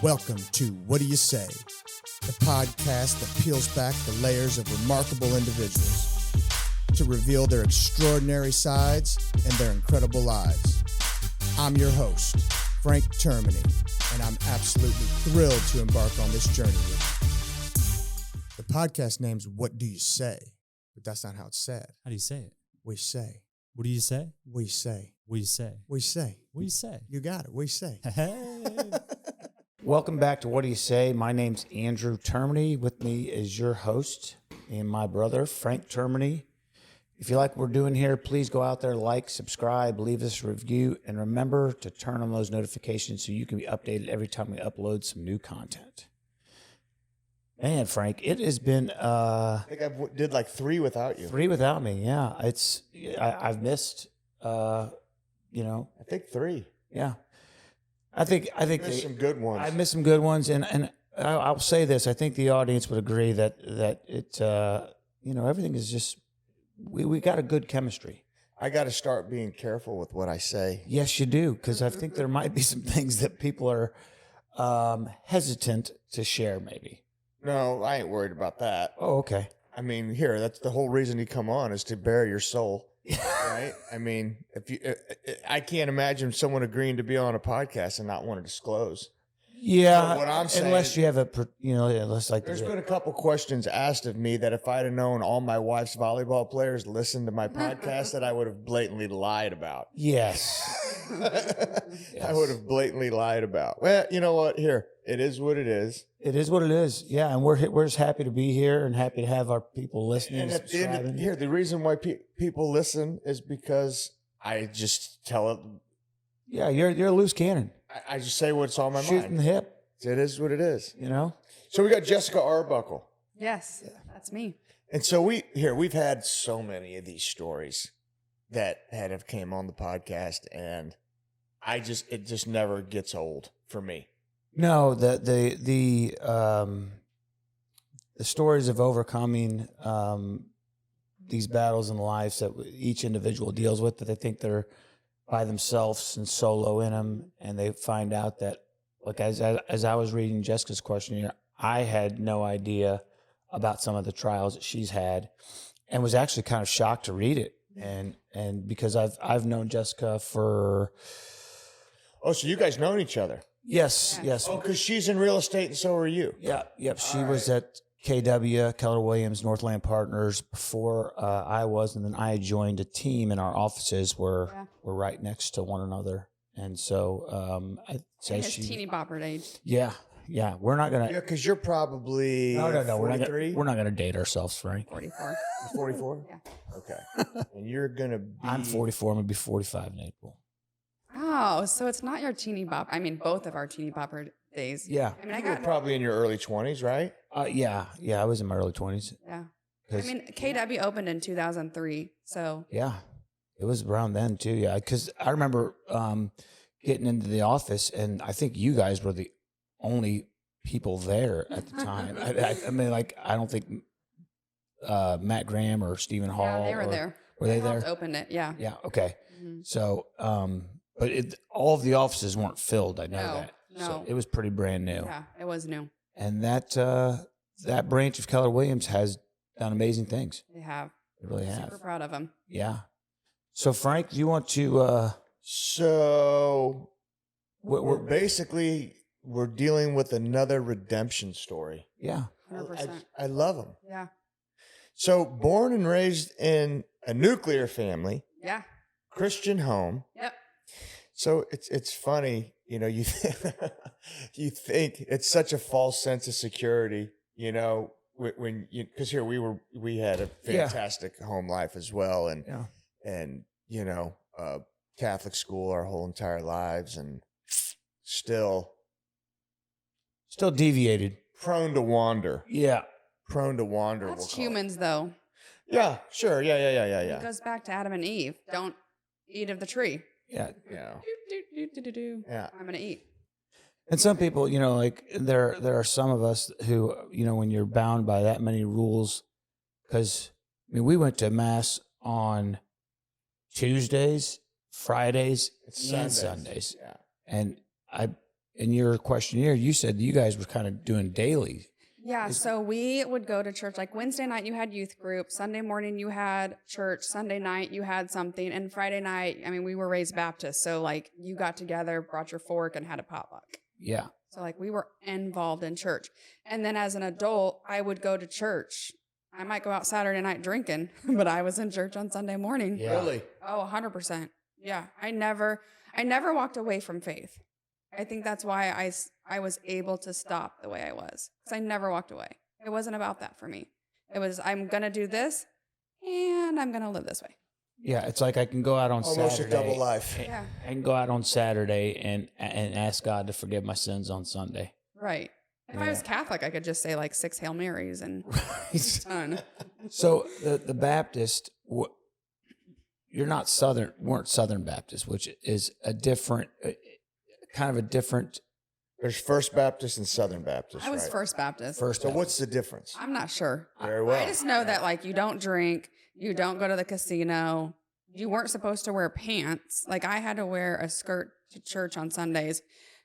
Welcome to What Do You Say, the podcast that peels back the layers of remarkable individuals to reveal their extraordinary sides and their incredible lives. I'm your host, Frank Termini, and I'm absolutely thrilled to embark on this journey with you. The podcast name's What Do You Say, but that's not how it's said. How do you say it? We say. What do you say? We say. What do you say? We say. What do you say? You got it. We say. Hey. Welcome back to What Do You Say? My name's Andrew Termini. With me is your host and my brother, Frank Termini. If you like what we're doing here, please go out there, like, subscribe, leave us a review, and remember to turn on those notifications so you can be updated every time we upload some new content. Man, Frank, it has been I think I did like 3 without you. 3 without me. Yeah, I've missed. I think 3. Yeah. I think There's some good ones. I missed some good ones, and I'll say this: I think the audience would agree that it everything is just we got a good chemistry. I got to start being careful with what I say. Yes, you do, because I think there might be some things that people are hesitant to share. Maybe. No, I ain't worried about that. Oh, okay. I mean, that's the whole reason you come on is to bare your soul, right? I mean, I can't imagine someone agreeing to be on a podcast and not want to disclose. Yeah, But what I'm saying, unless you have unless like there's been a couple questions asked of me that if I'd have known all my wife's volleyball players listened to my podcast, that I would have blatantly lied about. Yes. I would have blatantly lied about. Well, you know what? Here, it is what it is. It is what it is. Yeah, and we're just happy to be here and happy to have our people listening. And And at the end, here, the reason why people listen is because I just tell it. Yeah, you're a loose cannon. I just say what's on my Shoot mind. in the hip, It is what it is. you know? So we got Jessica Arbuckle. Yes, that's me. And so we've had so many of these stories that have came on the podcast, and it just never gets old for me. No, the stories of overcoming these battles in life that each individual deals with, that they think they're by themselves and solo in them, and they find out that, like, as I was reading Jessica's questionnaire, I had no idea about some of the trials that she's had, and was actually kind of shocked to read it, and because I've known Jessica for. Oh, so you guys known each other? Yes. Oh, because she's in real estate and so are you. Yeah, yep. She was at KW, Keller Williams, Northland Partners before I was, and then I joined a team, and our offices were right next to one another. And so I'd say His teeny bopper age. Yeah. We're not gonna. Yeah, because you're probably No. 43? We're not gonna date ourselves, Frank. 44. 44? Yeah. Okay. And you're gonna be. I'm 44. I'm gonna be 45 in April. Oh, so it's not your teeny bop. I mean, both of our teeny bopper days. Yeah. I mean, I You were got. probably in your early 20s, right? Yeah. I was in my early 20s. Yeah. I 'Cause- mean, KW opened in 2003. So. Yeah, it was around then too. Yeah, because I remember getting into the office, and I think you guys were the only people there at the time. I mean, like, I don't think Matt Graham or Stephen Hall. Yeah, they were there. Were they helped there? Opened it. Yeah. Yeah. Okay. Mhm. So, but all of the offices weren't filled. I know No, that. So no. it was pretty brand new. Yeah, it was new. And that branch of Keller Williams has done amazing things. They have. They really have. Super proud of them. Yeah. So, Frank, do you want to? So we're dealing with another redemption story. Yeah. 100%. I love them. Yeah. So born and raised in a nuclear family, Yeah. Christian home. Yep. So it's funny, you you think it's such a false sense of security, when you, because here we had a fantastic home life as well, and Catholic school our whole entire lives, and still deviated. prone to wander. Yeah. Prone to wander. That's we'll call it. humans, though. Yeah, sure. Yeah. It goes back to Adam and Eve. Don't eat of the tree. Yeah. Yeah. Yeah. I'm gonna eat. And some people, like there are some of us who, when you're bound by that many rules, because we went to mass on Tuesdays, Fridays, and Sundays. Yeah. And in your questionnaire, you said you guys were kind of doing daily. Yeah, so we would go to church. Like Wednesday night, you had youth group. Sunday morning, you had church. Sunday night, you had something. And Friday night, I mean, we were raised Baptist. So, like, you got together, brought your fork, and had a potluck. Yeah. So, like, we were involved in church. And then as an adult, I would go to church. I might go out Saturday night drinking, but I was in church on Sunday morning. Yeah. Really? Oh, 100%. Yeah. I never walked away from faith. I think that's why I was able to stop the way I was, because I never walked away. It wasn't about that for me. It was, I'm going to do this and I'm going to live this way. Yeah, it's like I can go out on Almost Saturday. a double life. Yeah. I can go out on Saturday and ask God to forgive my sins on Sunday. Right. If I was Catholic, I could just say like 6 Hail Marys and it's done. So the Baptist, you're not weren't Southern Baptist, which is a different, kind of a different. There's First Baptist and Southern Baptist. I was right? First Baptist. So what's the difference? I'm not sure. Very well. I just know that like you don't drink, you don't go to the casino, you weren't supposed to wear pants. Like I had to wear a skirt to church on Sundays,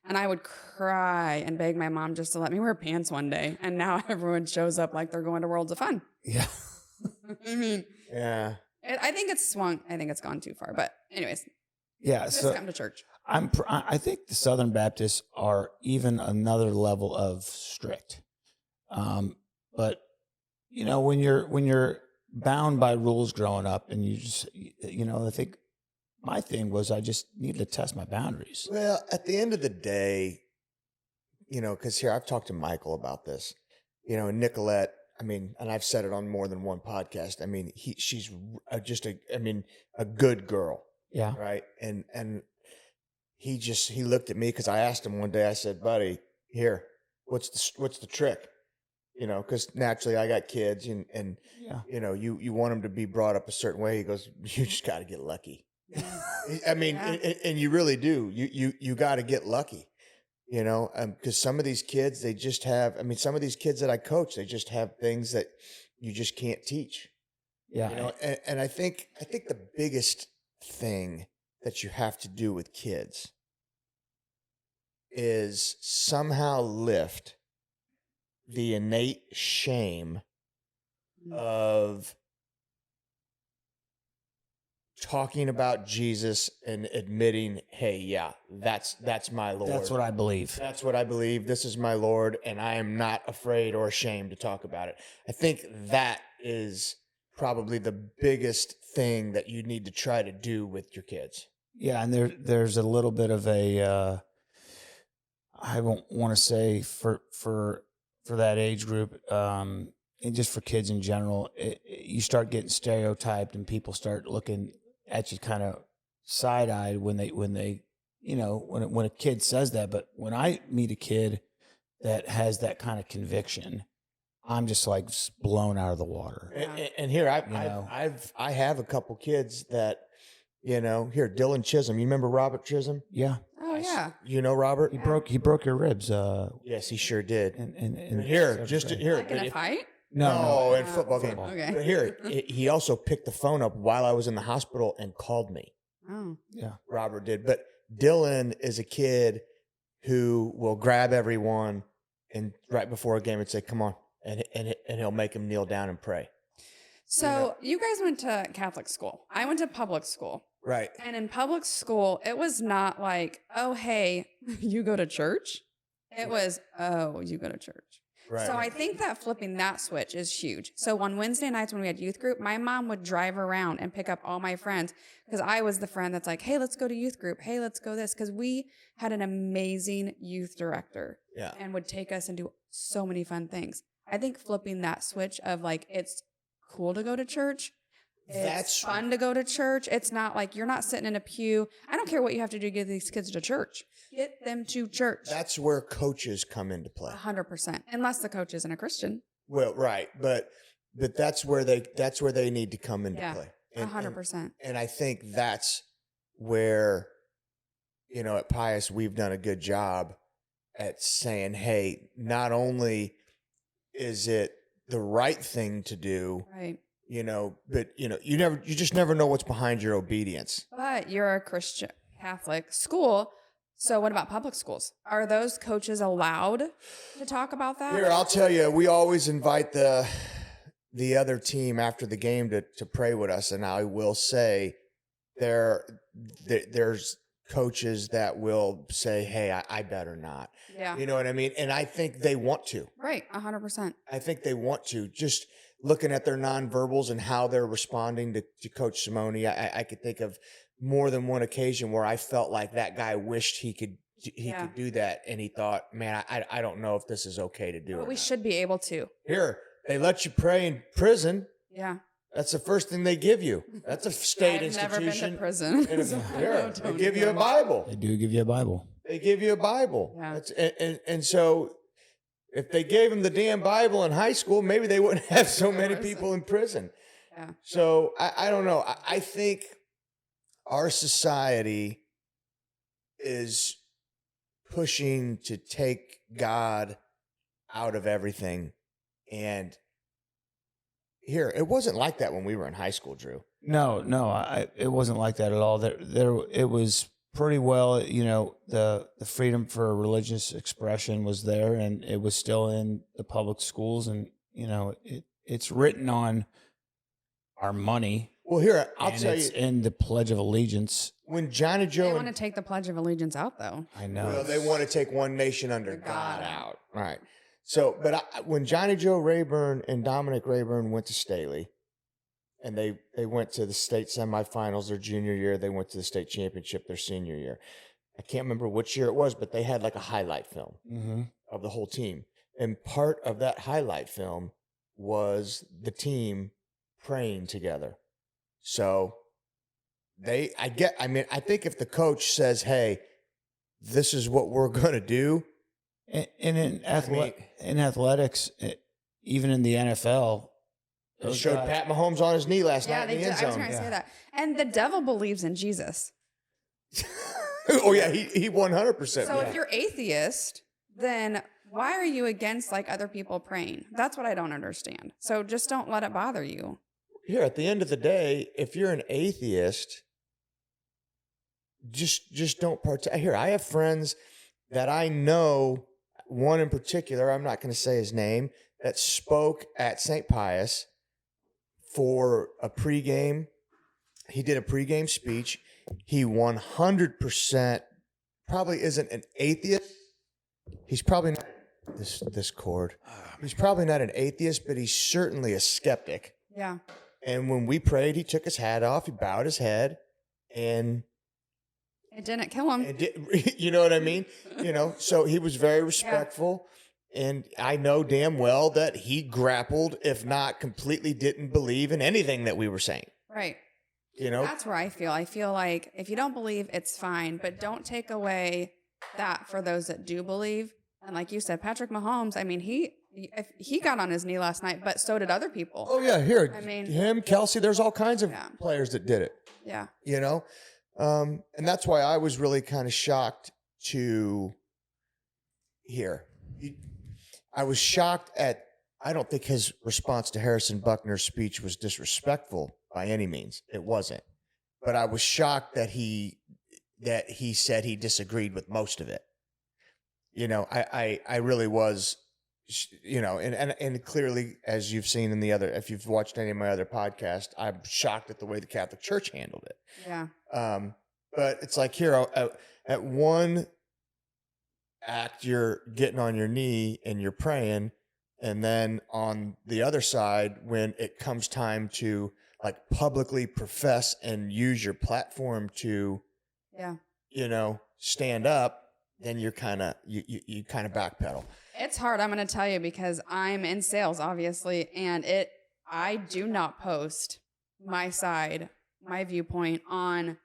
and I would cry and beg my mom just to let me wear pants one day. And now everyone shows up like they're going to Worlds of Fun. Yeah. I mean, Yeah. I think it's swung. I think it's gone too far. But anyways, Yeah. just So come to church. I think the Southern Baptists are even another level of strict. But you know, when you're bound by rules growing up, and you just, you know, I think my thing was I just needed to test my boundaries. Well, at the end of the day, you know, because here I've talked to Michael about this, you know, and Nicolette. I mean, and I've said it on more than one podcast. I mean, she's just a good girl, Yeah. right? And he looked at me because I asked him one day. I said, "Buddy, here, what's the trick?" You know, because naturally I got kids, and Yeah. you know, you want them to be brought up a certain way. He goes, "You just got to get lucky." I mean, Yeah. and you really do. You got to get lucky. You know, because some of these kids, they just have. I mean, some of these kids that I coach, they just have things that you just can't teach. Yeah. You know, and I think the biggest thing that you have to do with kids is somehow lift the innate shame of talking about Jesus and admitting, "Hey, yeah, that's my Lord. That's what I believe. That's what I believe. This is my Lord, and I am not afraid or ashamed to talk about it." I think that is probably the biggest thing that you need to try to do with your kids. Yeah, and there's a little bit of a I won't want to say for that age group, and just for kids in general, you start getting stereotyped, and people start looking at you kind of side-eyed when they you know, when a kid says that. But when I meet a kid that has that kind of conviction, I'm just like blown out of the water. And here I have a couple kids that, you know, here, Dylan Chisholm. You remember Robert Chisholm? Yeah. Oh yeah. You know Robert? He broke your ribs. Yes, he sure did. And Here, just here. Like in a fight? No. in football game. Okay. But here, he also picked the phone up while I was in the hospital and called me. Oh. Yeah. Robert did. But Dylan is a kid who will grab everyone and right before a game and say, "Come on," and he'll make them kneel down and pray. So you guys went to Catholic school. I went to public school. Right. And in public school, it was not like, "Oh, hey, you go to church." It was, "Oh, you go to church." Right. So I think that flipping that switch is huge. So on Wednesday nights when we had youth group, my mom would drive around and pick up all my friends because I was the friend that's like, "Hey, let's go to youth group. Hey, let's go this." Because we had an amazing youth director Yeah. and would take us and do so many fun things. I think flipping that switch of like, it's cool to go to church. It's fun to go to church. It's not like you're not sitting in a pew. I don't care what you have to do to get these kids to church. Get them to church. That's where coaches come into play. 100%. Unless the coach isn't a Christian. Well, right, but that's where they need to come into play. 100%. And I think that's where, you know, at Pius we've done a good job at saying, "Hey, not only is it the right thing to do, Right. you know, but you just never know what's behind your obedience." But you're a Christian Catholic school, So what about public schools? Are those coaches allowed to talk about that? Here, I'll tell you, we always invite the other team after the game to pray with us, and I will say there's coaches that will say, hey, I better not. Yeah. You know what I mean? And I think they want to. Right, 100%. I think they want to. Just looking at their nonverbals and how they're responding to Coach Simone, I could think of more than one occasion where I felt like that guy wished he could do that, and he thought, man, I don't know if this is okay to do. But we should be able to. Here, they let you pray in prison. Yeah. That's the first thing they give you. That's a state institution. I've never been to prison. Here, they give you a Bible. They do give you a Bible. They give you a Bible. Yeah. And so if they gave them the damn Bible in high school, maybe they wouldn't have so many people in prison. Yeah. So I don't know. I think our society is pushing to take God out of everything. And here, it wasn't like that when we were in high school, Drew. No, it wasn't like that at all. It was pretty well, the freedom for religious expression was there, and it was still in the public schools, and it's written on our money. Well, here, I'll tell you, it's in the Pledge of Allegiance. When Johnny Joe They want to take the Pledge of Allegiance out, though. I know. Well, they want to take one nation under God out. Right. So, but when Johnny Joe Rayburn and Dominic Rayburn went to Staley, and they went to the state semifinals their junior year, they went to the state championship their senior year. I can't remember which year it was, but they had like a highlight film of the whole team. And part of that highlight film was the team praying together. So I think if the coach says, hey, this is what we're going to do. And in athletics, even in the NFL, it showed Pat Mahomes on his knee last night in the end zone. I was going to say that. And the devil believes in Jesus. Oh, yeah, he 100%. So if you're atheist, then why are you against like other people praying? That's what I don't understand. So just don't let it bother you. Here, at the end of the day, if you're an atheist, just don't partake. Here, I have friends that I know, one in particular, I'm not going to say his name, that spoke at St. Pius for a pregame. He did a pregame speech. He 100% probably isn't an atheist. He's probably not this chord. He's probably not an atheist, but he's certainly a skeptic. Yeah. And when we prayed, he took his hat off, he bowed his head, and it didn't kill him. You know what I mean? So he was very respectful. Yeah. And I know damn well that he grappled, if not completely didn't believe in anything that we were saying. Right. That's where I feel. I feel like if you don't believe, it's fine, but don't take away that for those that do believe. And like you said, Patrick Mahomes, I mean, he got on his knee last night, but so did other people. Oh, yeah. Here, I mean, him, Kelsey, there's all kinds of players that did it. Yeah. And that's why I was really kind of shocked to hear. I was shocked I don't think his response to Harrison Buckner's speech was disrespectful by any means. It wasn't. But I was shocked that he said he disagreed with most of it. I really was, and clearly, as you've seen in if you've watched any of my other podcasts, I'm shocked at the way the Catholic Church handled it. Yeah. But it's like here at one act, you're getting on your knee and you're praying. And then on the other side, when it comes time to like publicly profess and use your platform to, stand up, then you're kind of, you kind of backpedal. It's hard. I'm going to tell you because I'm in sales, obviously. And I do not post my side, my viewpoint on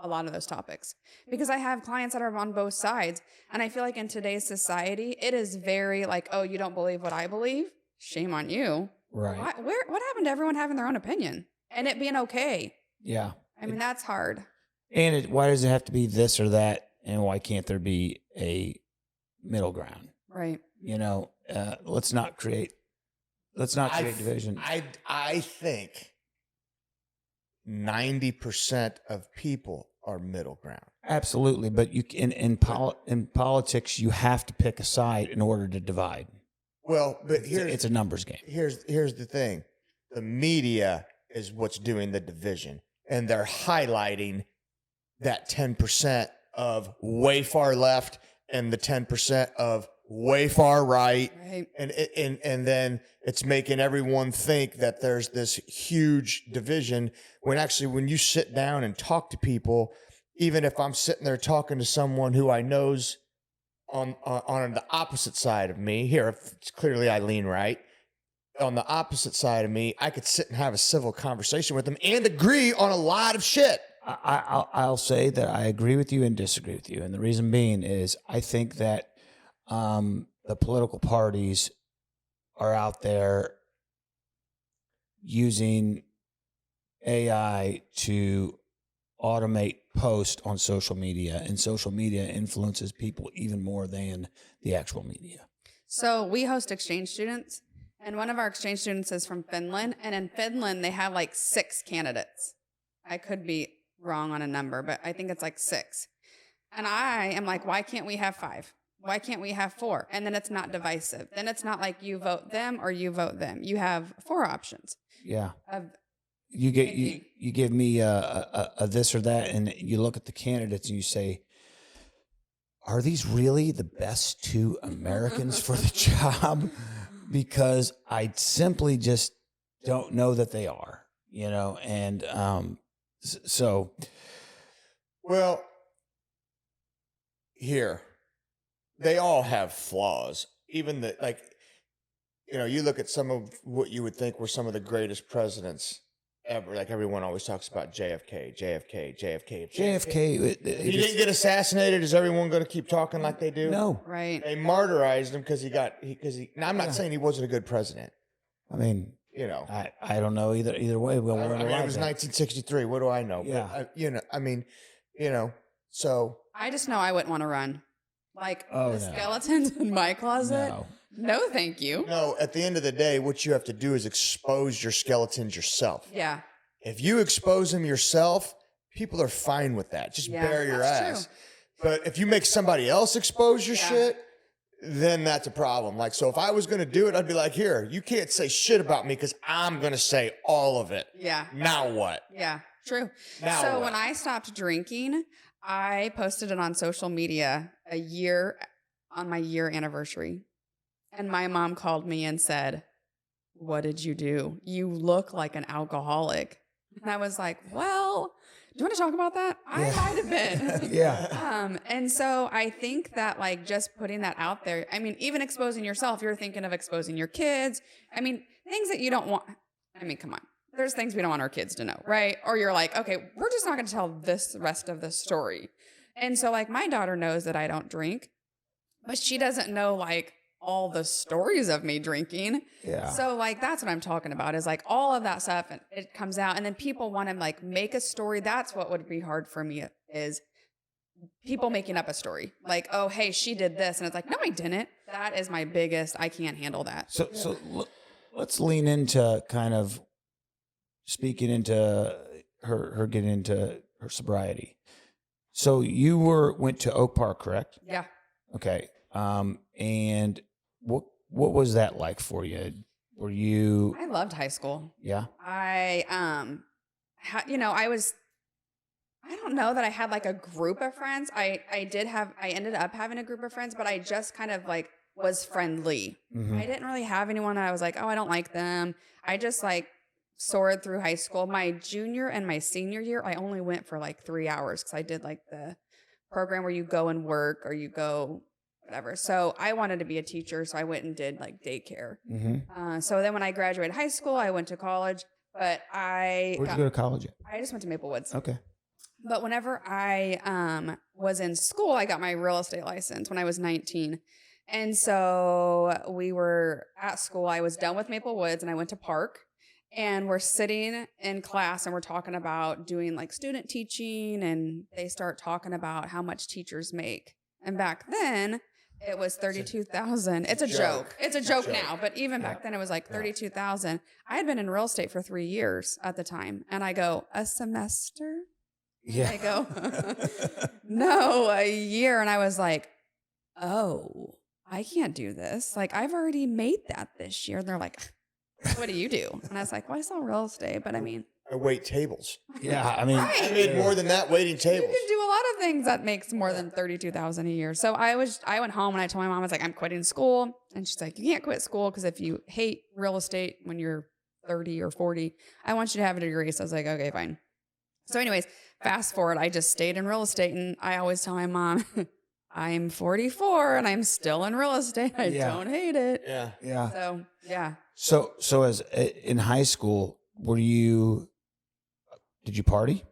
a lot of those topics because I have clients that are on both sides. And I feel like in today's society, it is very like, oh, you don't believe what I believe? Shame on you. Right. What happened to everyone having their own opinion and it being okay? Yeah. I mean, that's hard. And why does it have to be this or that? And why can't there be a middle ground? Right. Let's not create division. I think 90% of people are middle ground. Absolutely, but you in politics you have to pick a side in order to divide. Well, but It's a numbers game. Here's the thing. The media is what's doing the division, and they're highlighting that 10% of way far left and the 10% of way far right. And then it's making everyone think that there's this huge division when actually when you sit down and talk to people, even if I'm sitting there talking to someone who I know's on the opposite side of me, here, it's clearly I lean right, on the opposite side of me, I could sit and have a civil conversation with them and agree on a lot of shit. I'll say that I agree with you and disagree with you. And the reason being is I think that the political parties are out there using AI to automate posts on social media, and social media influences people even more than the actual media. So we host exchange students, and one of our exchange students is from Finland, and in Finland they have like 6 candidates. I could be wrong on a number, but I think it's like 6. And I am like, why can't we have 5? Why can't we have 4? And then it's not divisive. Then it's not like you vote them or you vote them. You have 4 options. Yeah. You give me a this or that, and you look at the candidates and you say, are these really the best 2 Americans for the job? Because I simply just don't know that they are, and so. Well, here, they all have flaws. Even you look at some of what you would think were some of the greatest presidents ever. Like everyone always talks about JFK. If he didn't get assassinated, is everyone going to keep talking like they do? No. Right. They martyrized him because he. Now, I'm not saying he wasn't a good president. I mean, I don't know either way. It was 1963. What do I know? Yeah. But, so. I just know I wouldn't want to run. Like skeletons in my closet. No, thank you. No, at the end of the day, what you have to do is expose your skeletons yourself. Yeah. If you expose them yourself, people are fine with that. Just bury your ass. True. But if you make somebody else expose your shit, then that's a problem. Like, so if I was going to do it, I'd be like, here, you can't say shit about me because I'm going to say all of it. Yeah. Now what? Yeah, true. Now what? When I stopped drinking, I posted it on social media on my year anniversary. And my mom called me and said, what did you do? You look like an alcoholic. And I was like, well, do you want to talk about that? I might have been. Yeah. And so I think that like just putting that out there, I mean, even exposing yourself, you're thinking of exposing your kids. I mean, things that you don't want. I mean, come on. There's things we don't want our kids to know, right? Or you're like, okay, we're just not going to tell this rest of the story. And so like my daughter knows that I don't drink, but she doesn't know like all the stories of me drinking. Yeah. So like, that's what I'm talking about is like all of that stuff and it comes out and then people want to like make a story. That's what would be hard for me is people making up a story like, oh, hey, she did this. And it's like, no, I didn't. That is my biggest, I can't handle that. So let's lean into kind of speaking into her getting into her sobriety. So you went to Oak Park, correct? Yeah. Okay. And what was that like for you? Were you? I loved high school. Yeah. I don't know that I had like a group of friends. I ended up having a group of friends, but I just kind of like was friendly. Mm-hmm. I didn't really have anyone that I was like, oh, I don't like them. I just like soared through high school. My junior and my senior year, I only went for like 3 hours because I did like the program where you go and work or you go whatever. So I wanted to be a teacher, so I went and did like daycare. Mm-hmm. So then when I graduated high school, I went to college, but Where'd you go to college at? I just went to Maple Woods. Okay. But whenever I was in school, I got my real estate license when I was 19. And so we were at school. I was done with Maple Woods and I went to Park. And we're sitting in class and we're talking about doing like student teaching. And they start talking about how much teachers make. And back then, it was 32,000. It's a joke. It's a joke now, but even back then it was like 32,000. I had been in real estate for 3 years at the time, and I go, a semester? Yeah. I go, no, a year. And I was like, oh, I can't do this. Like, I've already made that this year. And they're like, what do you do? And I was like, well, I sell real estate, but I mean, I wait tables. Yeah. I mean, Right. I made more than that waiting you tables. can do a lot of things that makes more than 32,000 a year. So I went home and I told my mom, I was like, I'm quitting school. And she's like, you can't quit school because if you hate real estate when you're 30 or 40, I want you to have a degree. So I was like, okay, fine. So anyways, fast forward, I just stayed in real estate, and I always tell my mom, I'm 44 and I'm still in real estate. I don't hate it. Yeah. yeah. So yeah. So as in high school, did you party?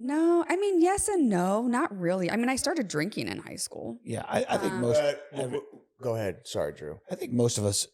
No, I mean, yes and no, not really. I mean, I started drinking in high school. Yeah. I think most, Go ahead. Sorry, Drew. I think most of us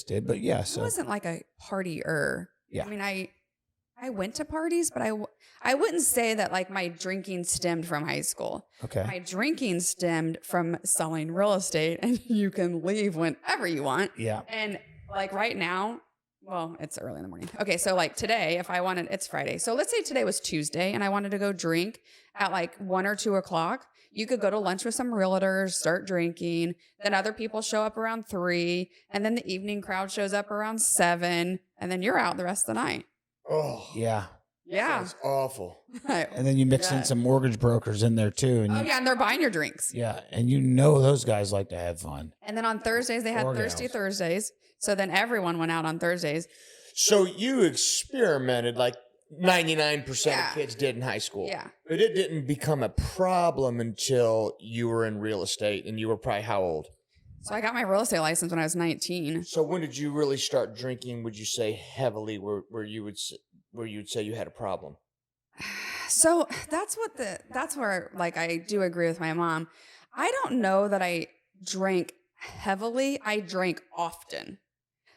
did, but yeah. I So wasn't like a partier. Yeah. I mean, I went to parties, but I wouldn't say that like my drinking stemmed from high school. okay. My drinking stemmed from selling real estate, and you can leave whenever you want. Yeah. And like right now, well, it's early in the morning. Okay, so like today, if I wanted, it's Friday. So let's say today was Tuesday and I wanted to go drink at like 1 or 2 o'clock. You could go to lunch with some realtors, start drinking. Then other people show up around 3. And then the evening crowd shows up around 7. And then you're out the rest of the night. Oh, Yeah. Yeah. that's awful. And then you mix in some mortgage brokers in there too. And Oh, yeah. And they're buying your drinks. yeah. And you know those guys like to have fun. And then on Thursdays, they had Or Thirsty gals. Thursdays. So then everyone went out on Thursdays. So you experimented like 99% Yeah. of kids did in high school. Yeah. But it didn't become a problem until you were in real estate, and you were probably how old? So I got my real estate license when I was 19. So when did you really start drinking, would you say heavily, where you would say you had a problem? So that's where like I do agree with my mom. I don't know that I drank heavily. I drank often.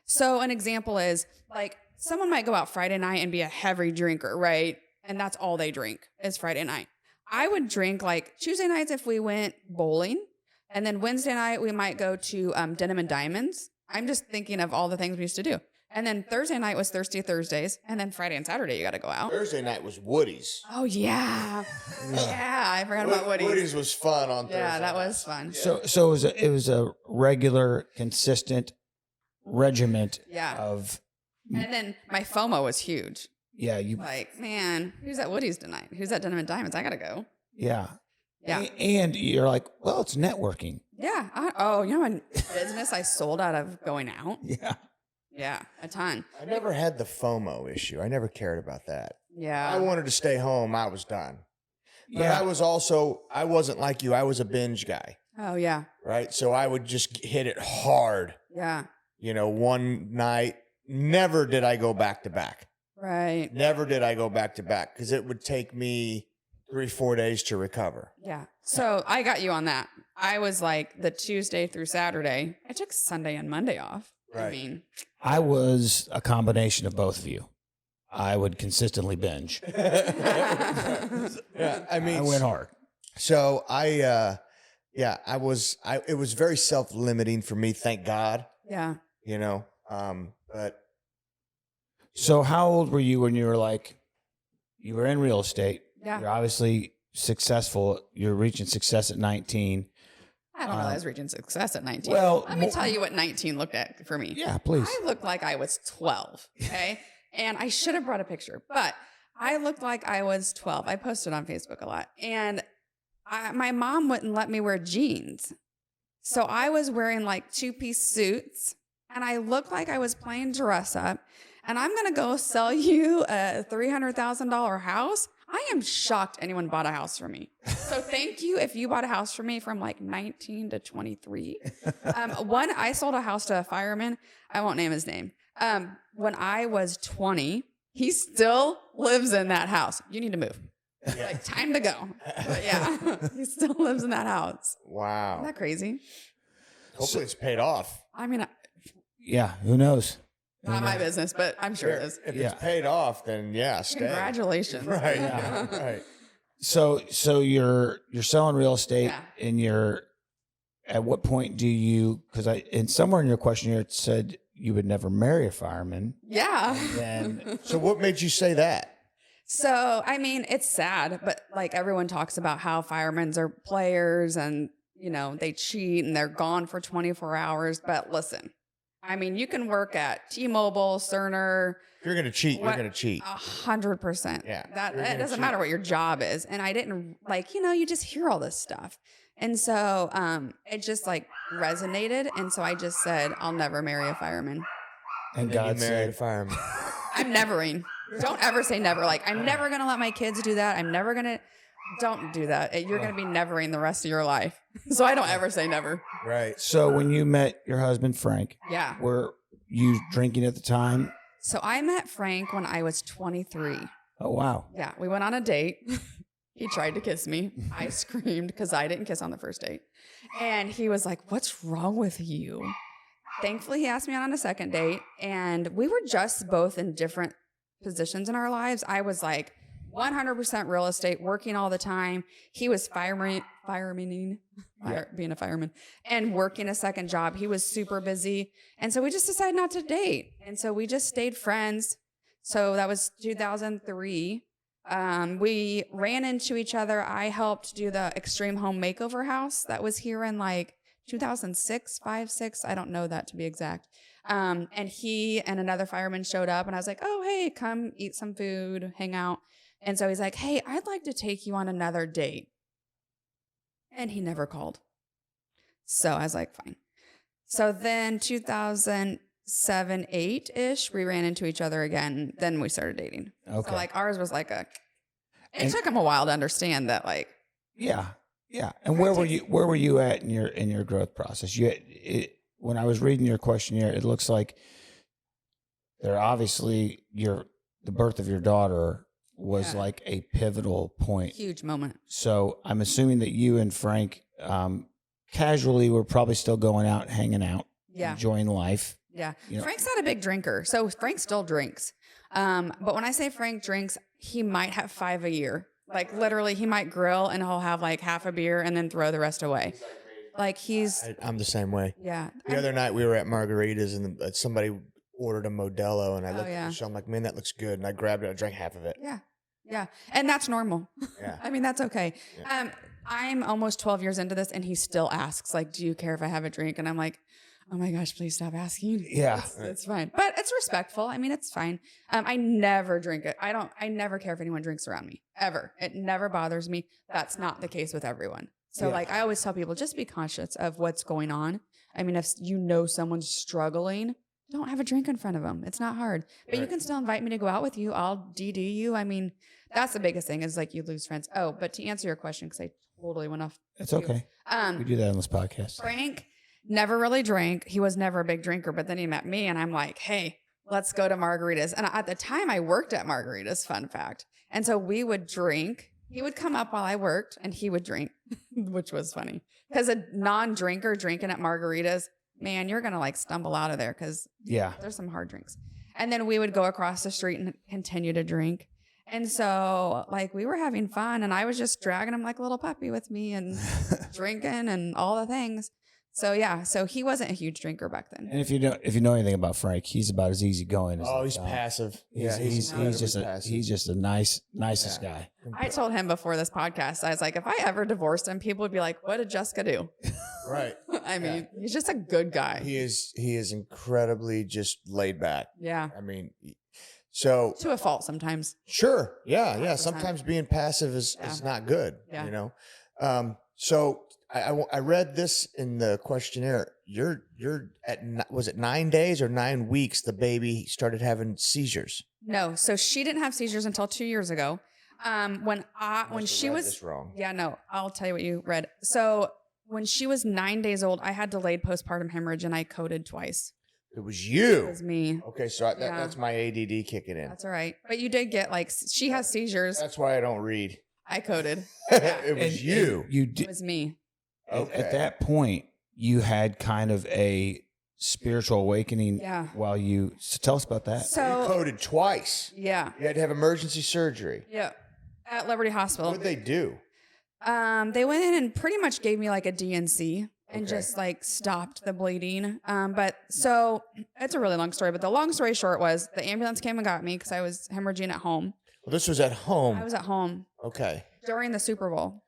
So an example is like someone might go out Friday night and be a heavy drinker, right? And that's all they drink is Friday night. I would drink like Tuesday nights if we went bowling. And then Wednesday night we might go to Denim and Diamonds. I'm just thinking of all the things we used to do. And then Thursday night was Thirsty Thursdays. And then Friday and Saturday you got to go out. Thursday night was Woody's. Oh, yeah. Yeah, I forgot about Woody's. Woody's was fun on Thursday. Yeah, that was fun. So it was a regular, consistent regiment Yeah. of And then my FOMO was huge. yeah, you Like, man, who's at Woody's tonight? Who's at Denim and Diamonds? I got to go. yeah. Yeah. And you're like, well, it's networking. Yeah. You know, in business I sold out of going out. Yeah. Yeah, a ton. I never had the FOMO issue. I never cared about that. Yeah. I wanted to stay home. I was done. But Yeah. I wasn't like you. I was a binge guy, Oh, yeah. right? So I would just hit it hard, Yeah. one night. Never did I go back to back. Right. Never did I go back to back because it would take me 3-4 days to recover. Yeah. So I got you on that. I was like the Tuesday through Saturday. I took Sunday and Monday off. I Right. mean, I was a combination of both of you. I would consistently binge. Yeah, I mean, I went hard. So it was very self-limiting for me, thank God, yeah. but So how old were you when you were like, you were in real estate? Yeah. You're obviously successful. You're reaching success at 19. I don't know. I was reaching success at 19. well, let me tell you what 19 looked at for me. Yeah, please. I looked like I was 12. Okay. And I should have brought a picture, but I looked like I was 12. I posted on Facebook a lot. And my mom wouldn't let me wear jeans. So I was wearing like 2-piece suits, and I looked like I was playing dress up. And I'm going to go sell you a $300,000 house. I am shocked anyone bought a house from me. So thank you if you bought a house from me from like 19 to 23. I sold a house to a fireman. I won't name his name. When I was 20, he still lives in that house. You need to move. Like, time to go. But yeah, he still lives in that house. wow. Isn't that crazy? Hopefully it's paid off. I mean, Yeah, who knows? not my business, but I'm sure it is. If Yeah. it's paid off, then yeah, stay. Congratulations. Right. Right. So you're selling real estate, Yeah. and at what point do you? Because in somewhere in your questionnaire it said you would never marry a fireman. Yeah. And So what made you say that? So, I mean, it's sad, but like everyone talks about how firemen are players and, they cheat and they're gone for 24 hours. But listen, I mean, you can work at T-Mobile, Cerner. If you're going to cheat, you're going to cheat. 100%. Yeah. That it doesn't matter what your job is. And I didn't you just hear all this stuff. And so it just like resonated. And so I just said, I'll never marry a fireman. and Then you God married a said, fireman. I'm nevering. Don't ever say never. Like, I'm never going to let my kids do that. I'm never going to. Don't do that. You're going to be nevering the rest of your life. So I don't ever say never. Right. so when you met your husband Frank, Yeah. were you drinking at the time? So I met Frank when I was 23. Oh wow. Yeah. We went on a date. He tried to kiss me. I screamed because I didn't kiss on the first date. And he was like, "What's wrong with you?" Thankfully, he asked me out on a second date. And we were just both in different positions in our lives. I was like 100% real estate, working all the time. He was being a fireman and working a second job. He was super busy. And so we just decided not to date. And so we just stayed friends. So that was 2003. We ran into each other. I helped do the Extreme Home Makeover House that was here in like 2006, 6. I don't know that to be exact. And he and another fireman showed up and I was like, "Oh, hey, come eat some food, hang out." And so he's like, "Hey, I'd like to take you on another date." And he never called. So I was like, fine. So then 2007, 8-ish, we ran into each other again. Then we started dating. Okay. So like ours was like it took him a while to understand that like. Yeah. And where were you at in your growth process? When I was reading your questionnaire, it looks like there obviously the birth of your daughter was like a pivotal point. Huge moment. So I'm assuming that you and Frank casually were probably still going out, hanging out, enjoying life. Yeah. Frank's not a big drinker. So Frank still drinks. But when I say Frank drinks, he might have 5 a year. Like literally he might grill and he'll have like half a beer and then throw the rest away. Like I'm the same way. Yeah. The other night we were at Margaritas and somebody ordered a Modelo and I looked at the show. I'm like, "Man, that looks good." And I grabbed it. I drank half of it. Yeah. Yeah. And that's normal. Yeah. I mean, that's okay. Yeah. I'm almost 12 years into this and he still asks like, "Do you care if I have a drink?" And I'm like, "Oh my gosh, please stop asking." Yeah. It's fine. But it's respectful. I mean, it's fine. I never drink it. I never care if anyone drinks around me ever. It never bothers me. That's not the case with everyone. So like, I always tell people, just be conscious of what's going on. I mean, if someone's struggling, don't have a drink in front of them. It's not hard, but you can still invite me to go out with you. I'll DD you. I mean, that's the biggest thing is like you lose friends. Oh, but to answer your question, because I totally went off. It's okay. We do that on this podcast. Frank never really drank. He was never a big drinker, but then he met me and I'm like, "Hey, let's go to Margaritas." And at the time I worked at Margaritas, fun fact. And so we would drink. He would come up while I worked and he would drink, which was funny. Because a non-drinker drinking at Margaritas, man, you're going to like stumble out of there because there's some hard drinks. And then we would go across the street and continue to drink. And so like we were having fun and I was just dragging him like a little puppy with me and drinking and all the things. So so he wasn't a huge drinker back then. And if you know anything about Frank, he's about as easygoing as he's passive. He's just a nicest guy. I told him before this podcast, I was like, if I ever divorced him, people would be like, "What did Jessica do?" Right. I mean, he's just a good guy. He is incredibly just laid back. Yeah. I mean, so to a fault sometimes. Sure. Yeah. Sometimes being passive is not good. Yeah. You know. So I read this in the questionnaire. You're at was it 9 days or 9 weeks? The baby started having seizures. No, so she didn't have seizures until 2 years ago. When she was this wrong. Yeah, no, I'll tell you what you read. So when she was 9 days old, I had delayed postpartum hemorrhage and I coded twice. It was you. It was me. Okay, so that's my ADD kicking in. That's all right. But you did get like she has seizures. That's why I don't read. I coded. It was you. You did. It was me. Okay. At that point, you had kind of a spiritual awakening. Yeah. So tell us about that. So you coded twice. Yeah. You had to have emergency surgery. Yeah. At Liberty Hospital. What did they do? They went in and pretty much gave me like a DNC and Okay. just like stopped the bleeding. But so it's a really long story, but the long story short was the ambulance came and got me because I was hemorrhaging at home. Well, this was at home. I was at home Okay. during the Super Bowl.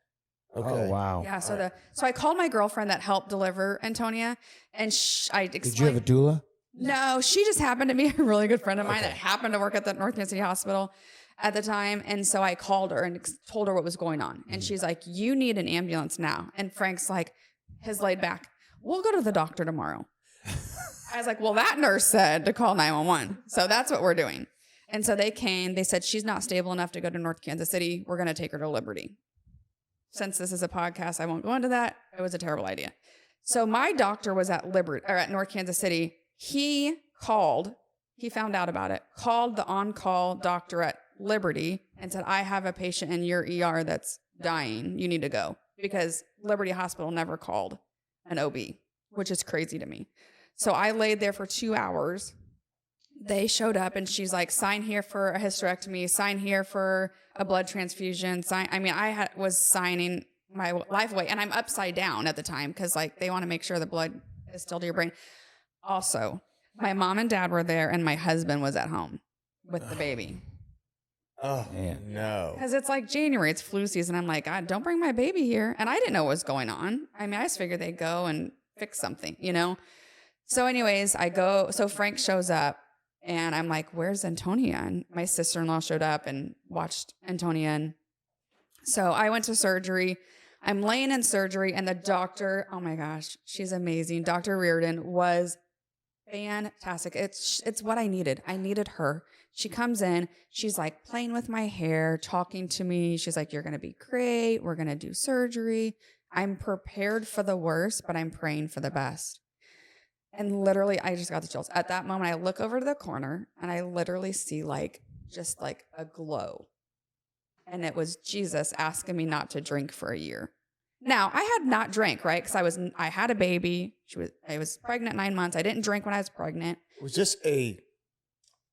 Okay. Oh, wow. Yeah. So so I called my girlfriend that helped deliver Antonia, and I explained. Did you have a doula? No, she just happened to be a really good friend of mine Okay. that happened to work at the North Kansas City Hospital at the time. And so I called her and told her what was going on. And she's like, you need an ambulance now. And Frank's like, his laid back, we'll go to the doctor tomorrow. I was like, well, that nurse said to call 911. So that's what we're doing. And so they came, they said, she's not stable enough to go to North Kansas City. We're going to take her to Liberty. Since this is a podcast, I won't go into that. It was a terrible idea. So my doctor was at Liberty or at North Kansas City. He found out about it, called the on-call doctor at Liberty and said, I have a patient in your ER that's dying. You need to go, because Liberty Hospital never called an OB, which is crazy to me. So I laid there for 2 hours. They showed up and she's like, sign here for a hysterectomy, sign here for a blood transfusion. I was signing my life away, and I'm upside down at the time because like they want to make sure the blood is still to your brain. Also, my mom and dad were there and my husband was at home with the baby. Oh, Man. no. Because it's like January, it's flu season. I'm like, God, don't bring my baby here. And I didn't know what was going on. I mean, I just figured they'd go and fix something, you know? So anyways, so Frank shows up and I'm like, where's Antonia? And my sister-in-law showed up and watched Antonia. And so I went to surgery. I'm laying in surgery and the doctor, oh my gosh, she's amazing. Dr. Reardon was fantastic. It's what I needed. I needed her. She comes in, she's like playing with my hair, talking to me. She's like, you're going to be great. We're going to do surgery. I'm prepared for the worst, but I'm praying for the best. And literally, I just got the chills. At that moment, I look over to the corner and I literally see just a glow. And it was Jesus asking me not to drink for a year. Now, I had not drank, right? Because I had a baby. I was pregnant 9 months. I didn't drink when I was pregnant. Was this a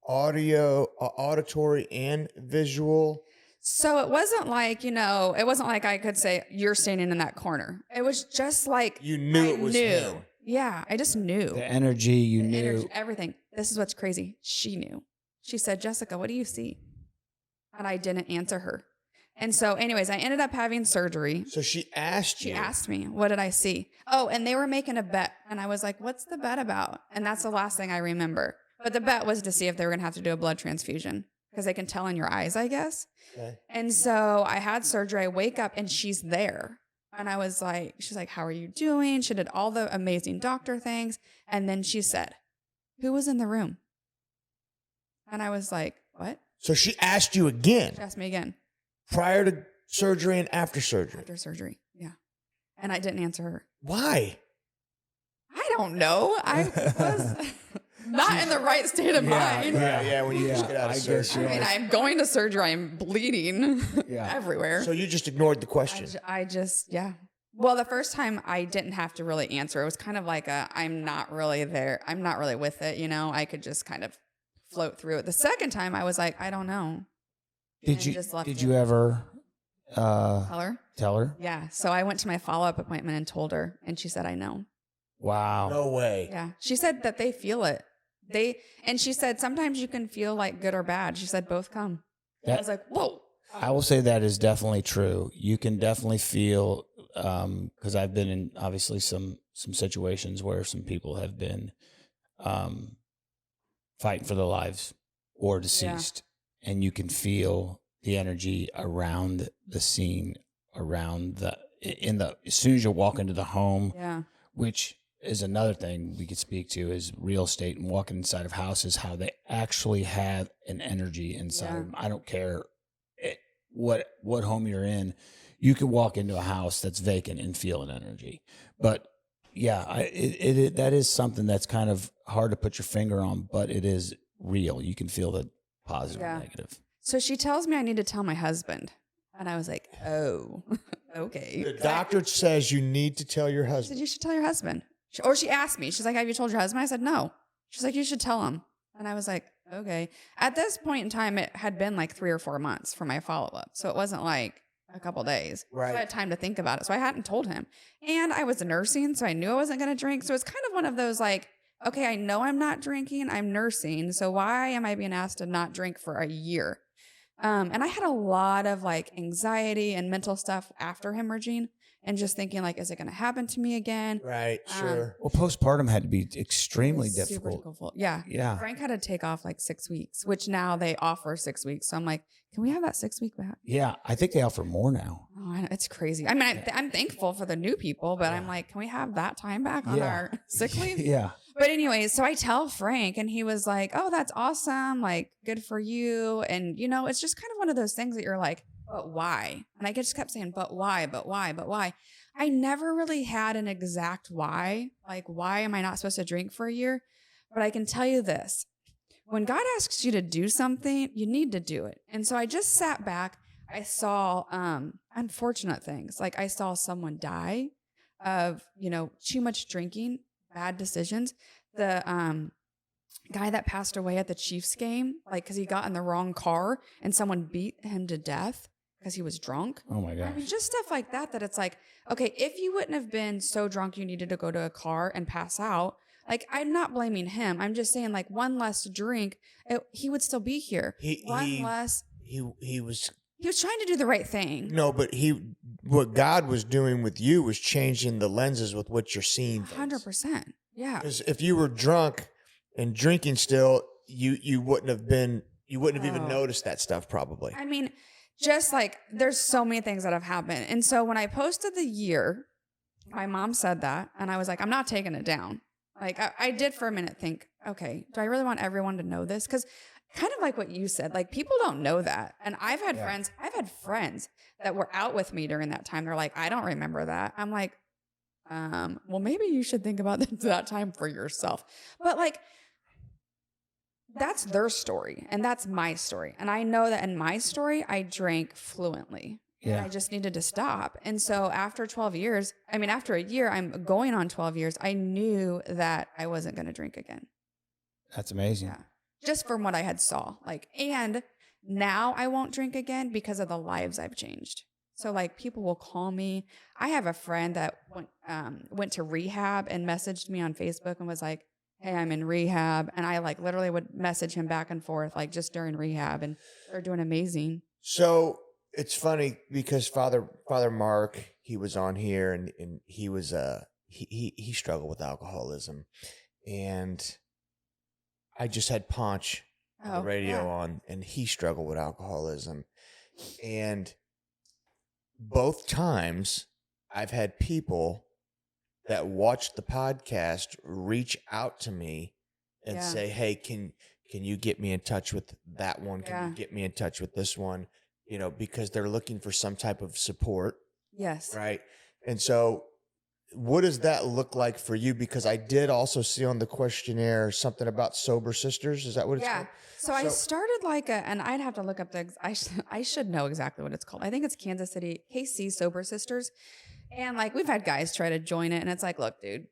auditory and visual? So it wasn't like, it wasn't like I could say, you're standing in that corner. It was just like You knew it was him. Yeah, I just knew. The energy, you knew. Energy, everything. This is what's crazy. She knew. She said, Jessica, what do you see? And I didn't answer her. And so anyways, I ended up having surgery. So she asked you. She asked me, what did I see? Oh, and they were making a bet. And I was like, what's the bet about? And that's the last thing I remember. But the bet was to see if they were going to have to do a blood transfusion, because they can tell in your eyes, I guess. Okay. And so I had surgery. I wake up and she's there. And I was like, she's like, how are you doing? She did all the amazing doctor things. And then she said, who was in the room? And I was like, what? So she asked you again. She asked me again. Prior to surgery and after surgery. After surgery. Yeah. And I didn't answer her. Why? I don't know. I was not in the right state of mind. Yeah, when you just get out of I surgery. guess, I mean, I'm going to surgery. I'm bleeding everywhere. So you just ignored the question. I just, yeah. Well, the first time I didn't have to really answer. It was kind of like I'm not really there. I'm not really with it. I could just kind of float through it. The second time I was like, I don't know. Did you ever tell her? Yeah. So I went to my follow-up appointment and told her, and she said, I know. Wow. No way. Yeah. She said that they feel it. And she said, sometimes you can feel like good or bad. She said, both come. I was like, whoa. I will say that is definitely true. You can definitely feel, because I've been in obviously some situations where some people have been fighting for their lives or deceased, and you can feel the energy around the scene, as soon as you walk into the home, which is another thing we could speak to, is real estate and walking inside of houses, how they actually have an energy inside of them. I don't care what home you're in, you can walk into a house that's vacant and feel an energy. But yeah, that is something that's kind of hard to put your finger on, but it is real. You can feel the positive and negative. So she tells me I need to tell my husband. And I was like, oh, okay. The doctor says you need to tell your She husband. said, you should tell your husband. Or she asked me, she's like, have you told your husband? I said, no. She's like, you should tell him. And I was like, okay. At this point in time, it had been like 3 or 4 months for my follow-up. So it wasn't like a couple days. Right. So I had time to think about it. So I hadn't told him. And I was nursing, so I knew I wasn't going to drink. So it's kind of one of those like, okay, I know I'm not drinking. I'm nursing. So why am I being asked to not drink for a year? And I had a lot of like anxiety and mental stuff after hemorrhaging and just thinking like, is it going to happen to me again? Right. Sure. Well, postpartum had to be extremely Super difficult. difficult. Yeah. Yeah. Frank had to take off like 6 weeks, which now they offer 6 weeks. So I'm like, can we have that 6 week back? Yeah. I think they offer more now. Oh, I know, it's crazy. I mean, I'm thankful for the new people, but I'm like, can we have that time back on our sick leave? Yeah. But anyways, so I tell Frank and he was like, oh, that's awesome. Like, good for you. And, you know, it's just kind of one of those things that you're like, but why? And I just kept saying, but why, but why, but why? I never really had an exact why. Like, why am I not supposed to drink for a year? But I can tell you this. When God asks you to do something, you need to do it. And so I just sat back. I saw unfortunate things. Like I saw someone die of, you know, too much drinking, bad decisions. The guy that passed away at the Chiefs game, like because he got in the wrong car and someone beat him to death because he was drunk. Oh my gosh. I mean, just stuff like that, that it's like, okay, if you wouldn't have been so drunk you needed to go to a car and pass out, like, I'm not blaming him. I'm just saying, like, one less drink, he would still be here. He was trying to do the right thing. No, but what God was doing with you was changing the lenses with what you're seeing. 100%. Yeah. Because if you were drunk and drinking still, you wouldn't have even noticed that stuff probably. I mean, just like there's so many things that have happened. And so when I posted the year, my mom said that, and I was like, I'm not taking it down. Like I did for a minute think, okay, do I really want everyone to know this? Because kind of like what you said, like people don't know that. And I've had friends that were out with me during that time. They're like, I don't remember that. I'm like, well, maybe you should think about that time for yourself. But like, that's their story and that's my story. And I know that in my story, I drank fluently. Yeah. And I just needed to stop. And so after 12 years, after a year, I'm going on 12 years, I knew that I wasn't going to drink again. That's amazing. Yeah. Just from what I had saw. And now I won't drink again because of the lives I've changed. So people will call me. I have a friend that went to rehab and messaged me on Facebook and was like, hey, I'm in rehab. And I literally would message him back and forth, just during rehab, and they're doing amazing. So it's funny because Father Mark, he was on here and he was, he struggled with alcoholism, and I just had Ponch on the radio on, and he struggled with alcoholism. And both times I've had people that watch the podcast reach out to me and say, hey, can you get me in touch with that one? Can you get me in touch with this one? Because they're looking for some type of support. Yes. Right. And so what does that look like for you? Because I did also see on the questionnaire something about sober sisters. Is that what it's called? So I started and I'd have to look up I should know exactly what it's called. I think it's Kansas City, KC Sober Sisters. And we've had guys try to join it, and it's like, look, dude,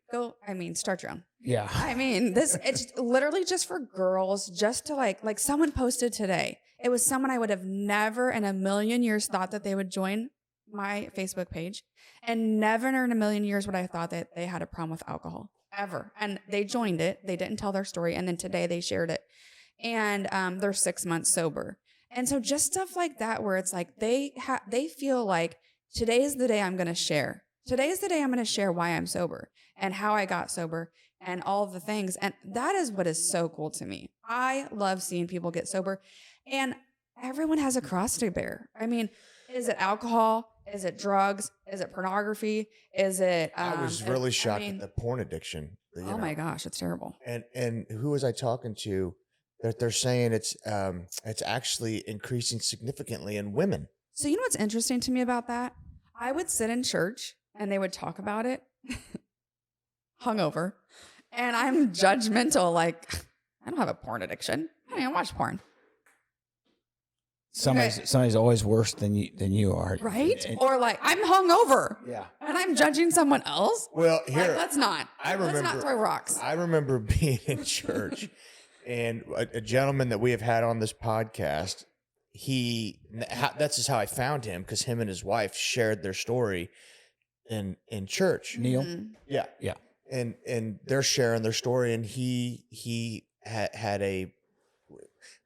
start your own. Yeah. It's literally just for girls, just to like someone posted today. It was someone I would have never in a million years thought that they would join my Facebook page, and never in a million years would I have thought that they had a problem with alcohol ever. And they joined it. They didn't tell their story. And then today they shared it, and they're 6 months sober. And so just stuff like that, where it's like, they feel like today is the day I'm going to share. Today is the day I'm going to share why I'm sober and how I got sober and all the things. And that is what is so cool to me. I love seeing people get sober, and everyone has a cross to bear. Is it alcohol? Is it drugs? Is it pornography? Is it? I was really shocked at the porn addiction. My gosh, it's terrible. And who was I talking to? That they're saying it's actually increasing significantly in women. So you know what's interesting to me about that? I would sit in church and they would talk about it, hungover, and I'm judgmental. I don't have a porn addiction. I don't even watch porn. Somebody's always worse than you are, right? Or I'm hungover, and I'm judging someone else. Well, here let's not. Let's not throw rocks. I remember being in church, And a gentleman that we have had on this podcast, that's just how I found him, because him and his wife shared their story in church. Neil? Yeah. Yeah. And they're sharing their story, and he had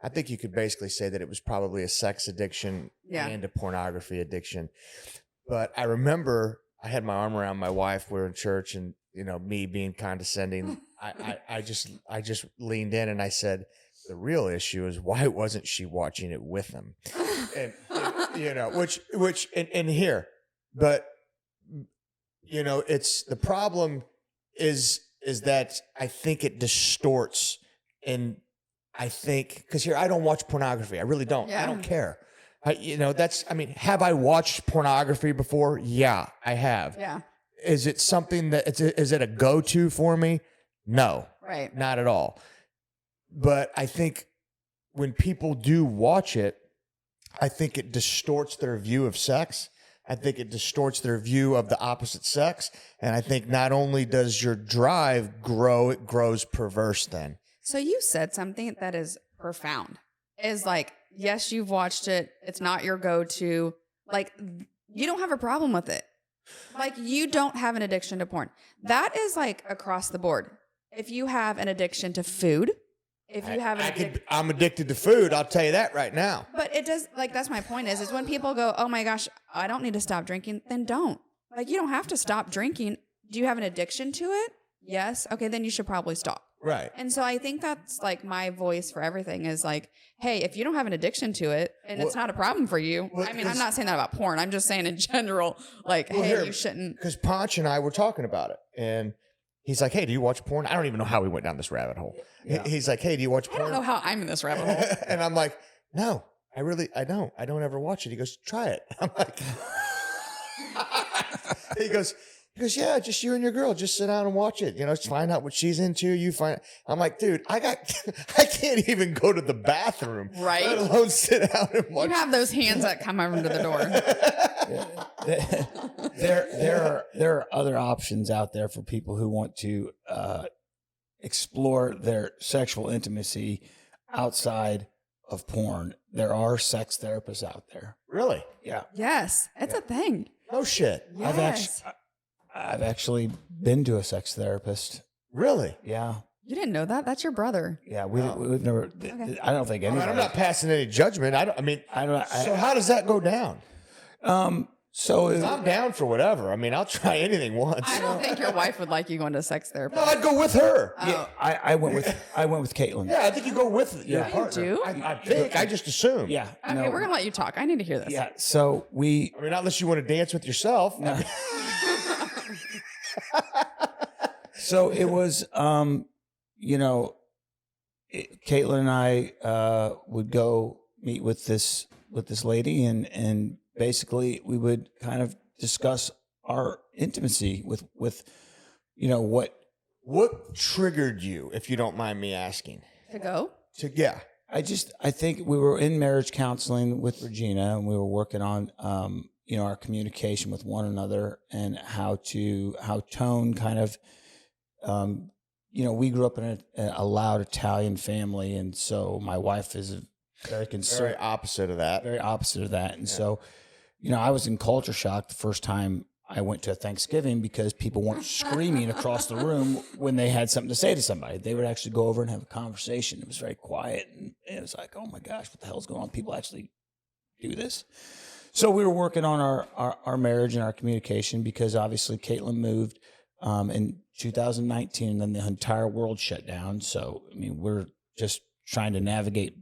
I think you could basically say that it was probably a sex addiction and a pornography addiction. But I remember I had my arm around my wife. We were in church, and me being condescending, I just leaned in and I said, the real issue is, why wasn't she watching it with him? And which here, but it's the problem is that I think it distorts, and I think, because here, I don't watch pornography. I really don't. Yeah. I don't care. Have I watched pornography before? Yeah, I have. Yeah. Is it something that is it a go-to for me? No. Right. Not at all. But I think when people do watch it, I think it distorts their view of sex. I think it distorts their view of the opposite sex. And I think not only does your drive grow, it grows perverse then. So you said something that is profound. Is like, yes, you've watched it. It's not your go-to. Like, you don't have a problem with it. Like, you don't have an addiction to porn. That is like across the board. If you have an addiction to food, if you have I'm addicted to food, I'll tell you that right now. But it does, like, that's my point is when people go, oh my gosh, I don't need to stop drinking, then don't. Like, you don't have to stop drinking. Do you have an addiction to it? Yes. Okay, then you should probably stop. Right. And so I think that's like my voice for everything is like, hey, if you don't have an addiction to it and it's not a problem for you, I'm not saying that about porn. I'm just saying in general, like, you shouldn't. Because Ponch and I were talking about it, and he's like, hey, do you watch porn? I don't even know how we went down this rabbit hole. Yeah. He's like, hey, do you watch porn? I don't know how I'm in this rabbit hole. And I'm like, no, I don't. I don't ever watch it. He goes, try it. I'm like, he goes, yeah, just you and your girl, just sit down and watch it. Just find out what she's into. You find. I'm like, dude, I can't even go to the bathroom, right? Let alone sit down and watch. You have those hands that come over to the door. There are other options out there for people who want to explore their sexual intimacy outside of porn. There are sex therapists out there. Really? Yeah. Yes, it's a thing. No shit. Yes. I've actually been to a sex therapist. Really? Yeah. You didn't know that? That's your brother. Yeah, we've never. Okay. I don't think anybody. I'm not passing any judgment. So how does that go down? So I'm down for whatever. I'll try anything once. I don't think your wife would like you going to a sex therapist. No, I'd go with her. Oh. Yeah, I went with Caitlin. Yeah, I think you go with your partner. You do? I think. I just assume. Yeah. Okay, we're gonna let you talk. I need to hear this. Yeah. So unless you want to dance with yourself. No. So it was, Caitlin and I would go meet with this lady, and basically we would kind of discuss our intimacy with what triggered you, if you don't mind me asking. To go? Yeah. I think we were in marriage counseling with Regina, and we were working on our communication with one another, and how tone kind of, we grew up in a loud Italian family. And so my wife is very concerned. Very opposite of that. And so, I was in culture shock the first time I went to a Thanksgiving, because people weren't screaming across the room when they had something to say to somebody. They would actually go over and have a conversation. It was very quiet. And it was like, oh my gosh, what the hell's going on? People actually do this. So we were working on our marriage and our communication, because obviously Caitlin moved in 2019, and then the entire world shut down. So, we're just trying to navigate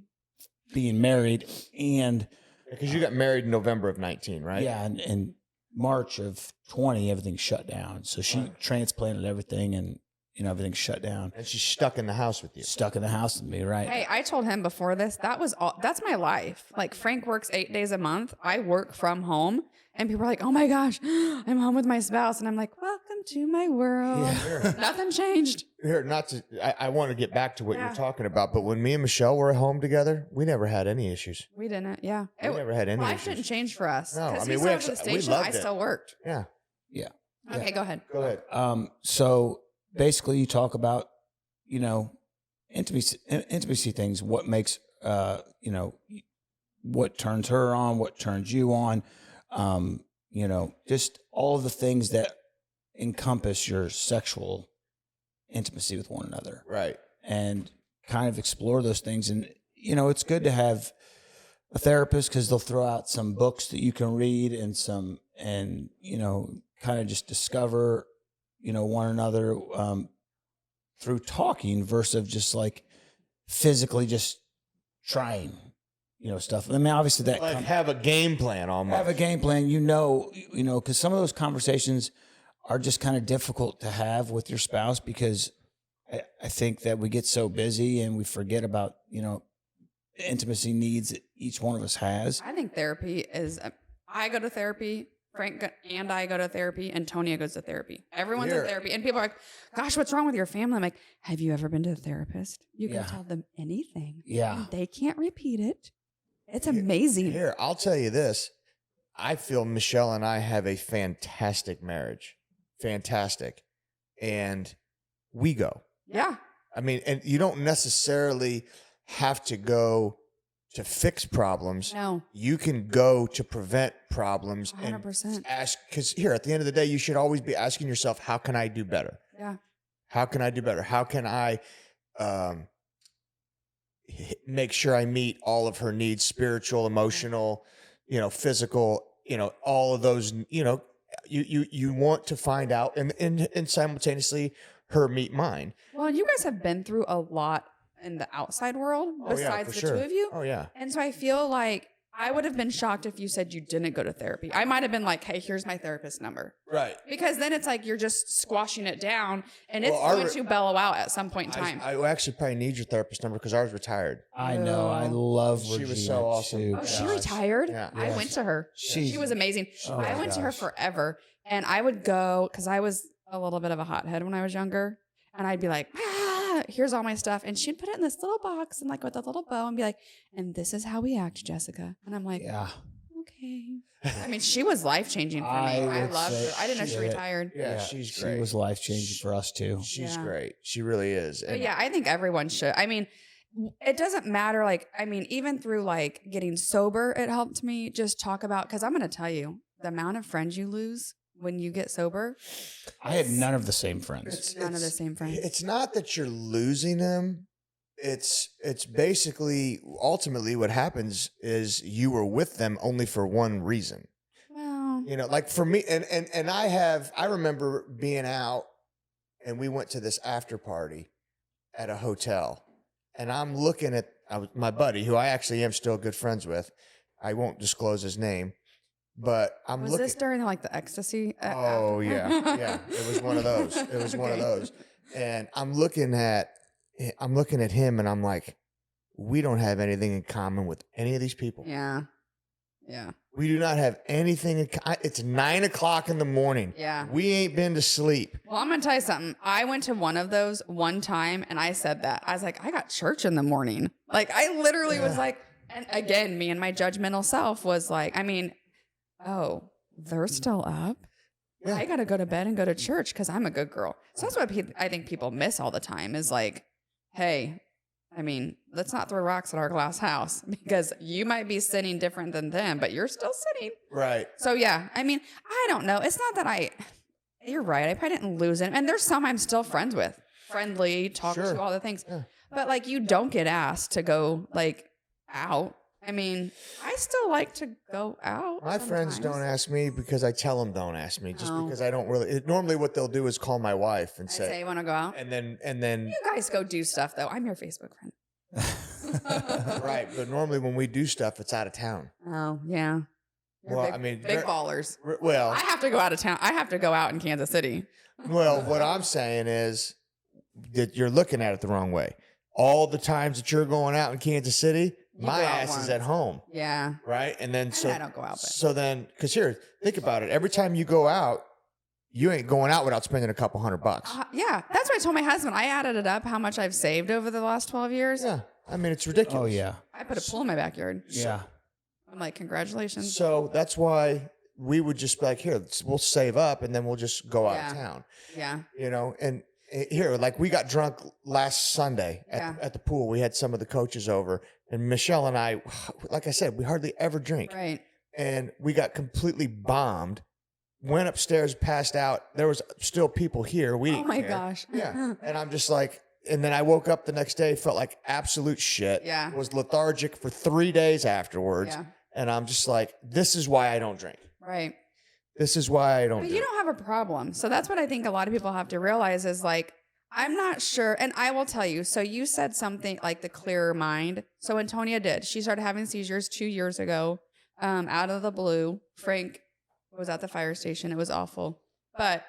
being married, and because you got married in November of 19, right? Yeah. And in March of 20, everything shut down. So she transplanted everything, and everything's shut down. And she's stuck in the house with you. Stuck in the house with me, right? Hey, I told him before this, that's my life. Like, Frank works 8 days a month. I work from home. And people are like, oh my gosh, I'm home with my spouse. And I'm like, welcome to my world. Yeah. Nothing changed. I want to get back to what you're talking about. But when me and Michelle were at home together, we never had any issues. We didn't. Yeah. We never had any issues. Life didn't change for us. No, we loved it. I still worked. Yeah. Yeah. Okay, go ahead. Go ahead. So basically you talk about, intimacy things, what makes, you know, what turns her on, what turns you on, you know, just all of the things that encompass your sexual intimacy with one another. Right. And kind of explore those things. And, you know, it's good to have a therapist because they'll throw out some books that you can read and, you know, kind of just discover, you know, one another through talking versus just like physically just trying, you know, stuff. I mean, obviously that Like have a game plan almost. have a game plan, you know, because some of those conversations are just kind of difficult to have with your spouse because I think that we get so busy and we forget about, you know, the intimacy needs that each one of us has. I think therapy is, I go to therapy, Frank and I go to therapy, and Tonya goes to therapy. Everyone's in therapy. And people are like, gosh, what's wrong with your family? I'm like, have you ever been to a therapist? You can tell them anything. Yeah. And they can't repeat it. It's amazing. Here, I'll tell you this. I feel Michelle and I have a fantastic marriage. Fantastic. And we go. Yeah. I mean, and you don't necessarily have to go to fix problems. No. You can go to prevent problems 100%. and ask, because here at the end of the day, you should always be asking yourself, how can I do better? Yeah. How can I do better? How can I make sure I meet all of her needs, spiritual, emotional, you know, physical, you know, all of those, you know, you want to find out and simultaneously her meet mine. Well, you guys have been through a lot in the outside world besides the two of you. Oh, yeah. And so I feel like I would have been shocked if you said you didn't go to therapy. I might have been like, hey, here's my therapist number. Right. Because then it's like you're just squashing it down and it's Well, going to bellow out at some point in time. I actually probably need your therapist number because ours retired. I know. I love She was Regina, so awesome. too. Oh, she Gosh. retired? Yeah. I went to her. She's- She was amazing. Oh, I my went to her gosh. forever. And I would go, because I was a little bit of a hothead when I was younger. And I'd be like, here's all my stuff. And she'd put it in this little box and like with a little bow and be like, and this is how we act, Jessica. And I'm like, Yeah. okay. I mean, she was life-changing for me. I would loved say her. I didn't know she she- retired. Yeah, she's She great. was life-changing for us, too. She's Yeah. great. She really is. But yeah, I think everyone should. I mean, it doesn't matter. Like, I mean, even through like getting sober, it helped me just talk about, because I'm going to tell you the amount of friends you lose when you get sober. I had none of the same friends. None of the same friends. It's not that you're losing them. It's basically ultimately what happens is you were with them only for one reason. Well, You know, like for me, and I remember being out and we went to this after party at a hotel, and I'm looking at my buddy who I actually am still good friends with. I won't disclose his name, but I'm was looking. this during like the ecstasy? Oh yeah. It was one of those. It was one of Okay. those. And I'm looking at him and I'm like, we don't have anything in common with any of these people. Yeah. Yeah. We do not have anything in it's 9 o'clock in the morning. Yeah. We ain't been to sleep. Well, I'm going to tell you something. I went to one of those one time and I said that. I was like, I got church in the morning. Like, I literally was like, and again, me and my judgmental self was like, I mean, oh, they're still up? Yeah. I got to go to bed and go to church because I'm a good girl. So that's what I think people miss all the time is like, hey, I mean, let's not throw rocks at our glass house because you might be sitting different than them, but you're still sitting. Right. So yeah, I mean, I don't know. It's not that you're right. I probably didn't lose it. And there's some I'm still friends with, friendly, talk Sure. to, all the things. Yeah. But like, you don't get asked to go like out. I mean, I still like to go out. My friends sometimes. don't ask me because I tell them don't ask me just Oh. because I don't really. Normally, what they'll do is call my wife and I say, you want to go out? and then You guys go do stuff though. I'm your Facebook friend. right. But normally when we do stuff, it's out of town. Oh yeah. You're Well, big, I mean, big ballers. Well, I have to go out of town. I have to go out in Kansas City. well, what I'm saying is that you're looking at it the wrong way. All the times that you're going out in Kansas City, You my go out ass once. is at home, Yeah. right? And then I don't go out, but so then, because here, think about it. Every time you go out, you ain't going out without spending a couple $100. Yeah, that's what I told my husband. I added it up how much I've saved over the last 12 years. Yeah, I mean it's ridiculous. Oh, yeah. I put a pool in my backyard. Yeah. I'm like, congratulations. So that's why we would just be like, here, we'll save up and then we'll just go out of Yeah. town. Yeah. You know, and Here, like we got drunk last Sunday at the pool. We had some of the coaches over, and Michelle and I, like I said, we hardly ever drink. Right. And we got completely bombed. Went upstairs, passed out. There was still people here. We Oh my gosh. Yeah. And I'm just like, and then I woke up the next day, felt like absolute shit. Yeah. Was lethargic for 3 days afterwards. Yeah. And I'm just like, this is why I don't drink. Right. This is why I don't But do you it. don't have a problem. So that's what I think a lot of people have to realize is like, I'm not sure. And I will tell you. So you said something like the clearer mind. So Antonia did. She started having seizures 2 years ago, out of the blue. Frank was at the fire station. It was awful. But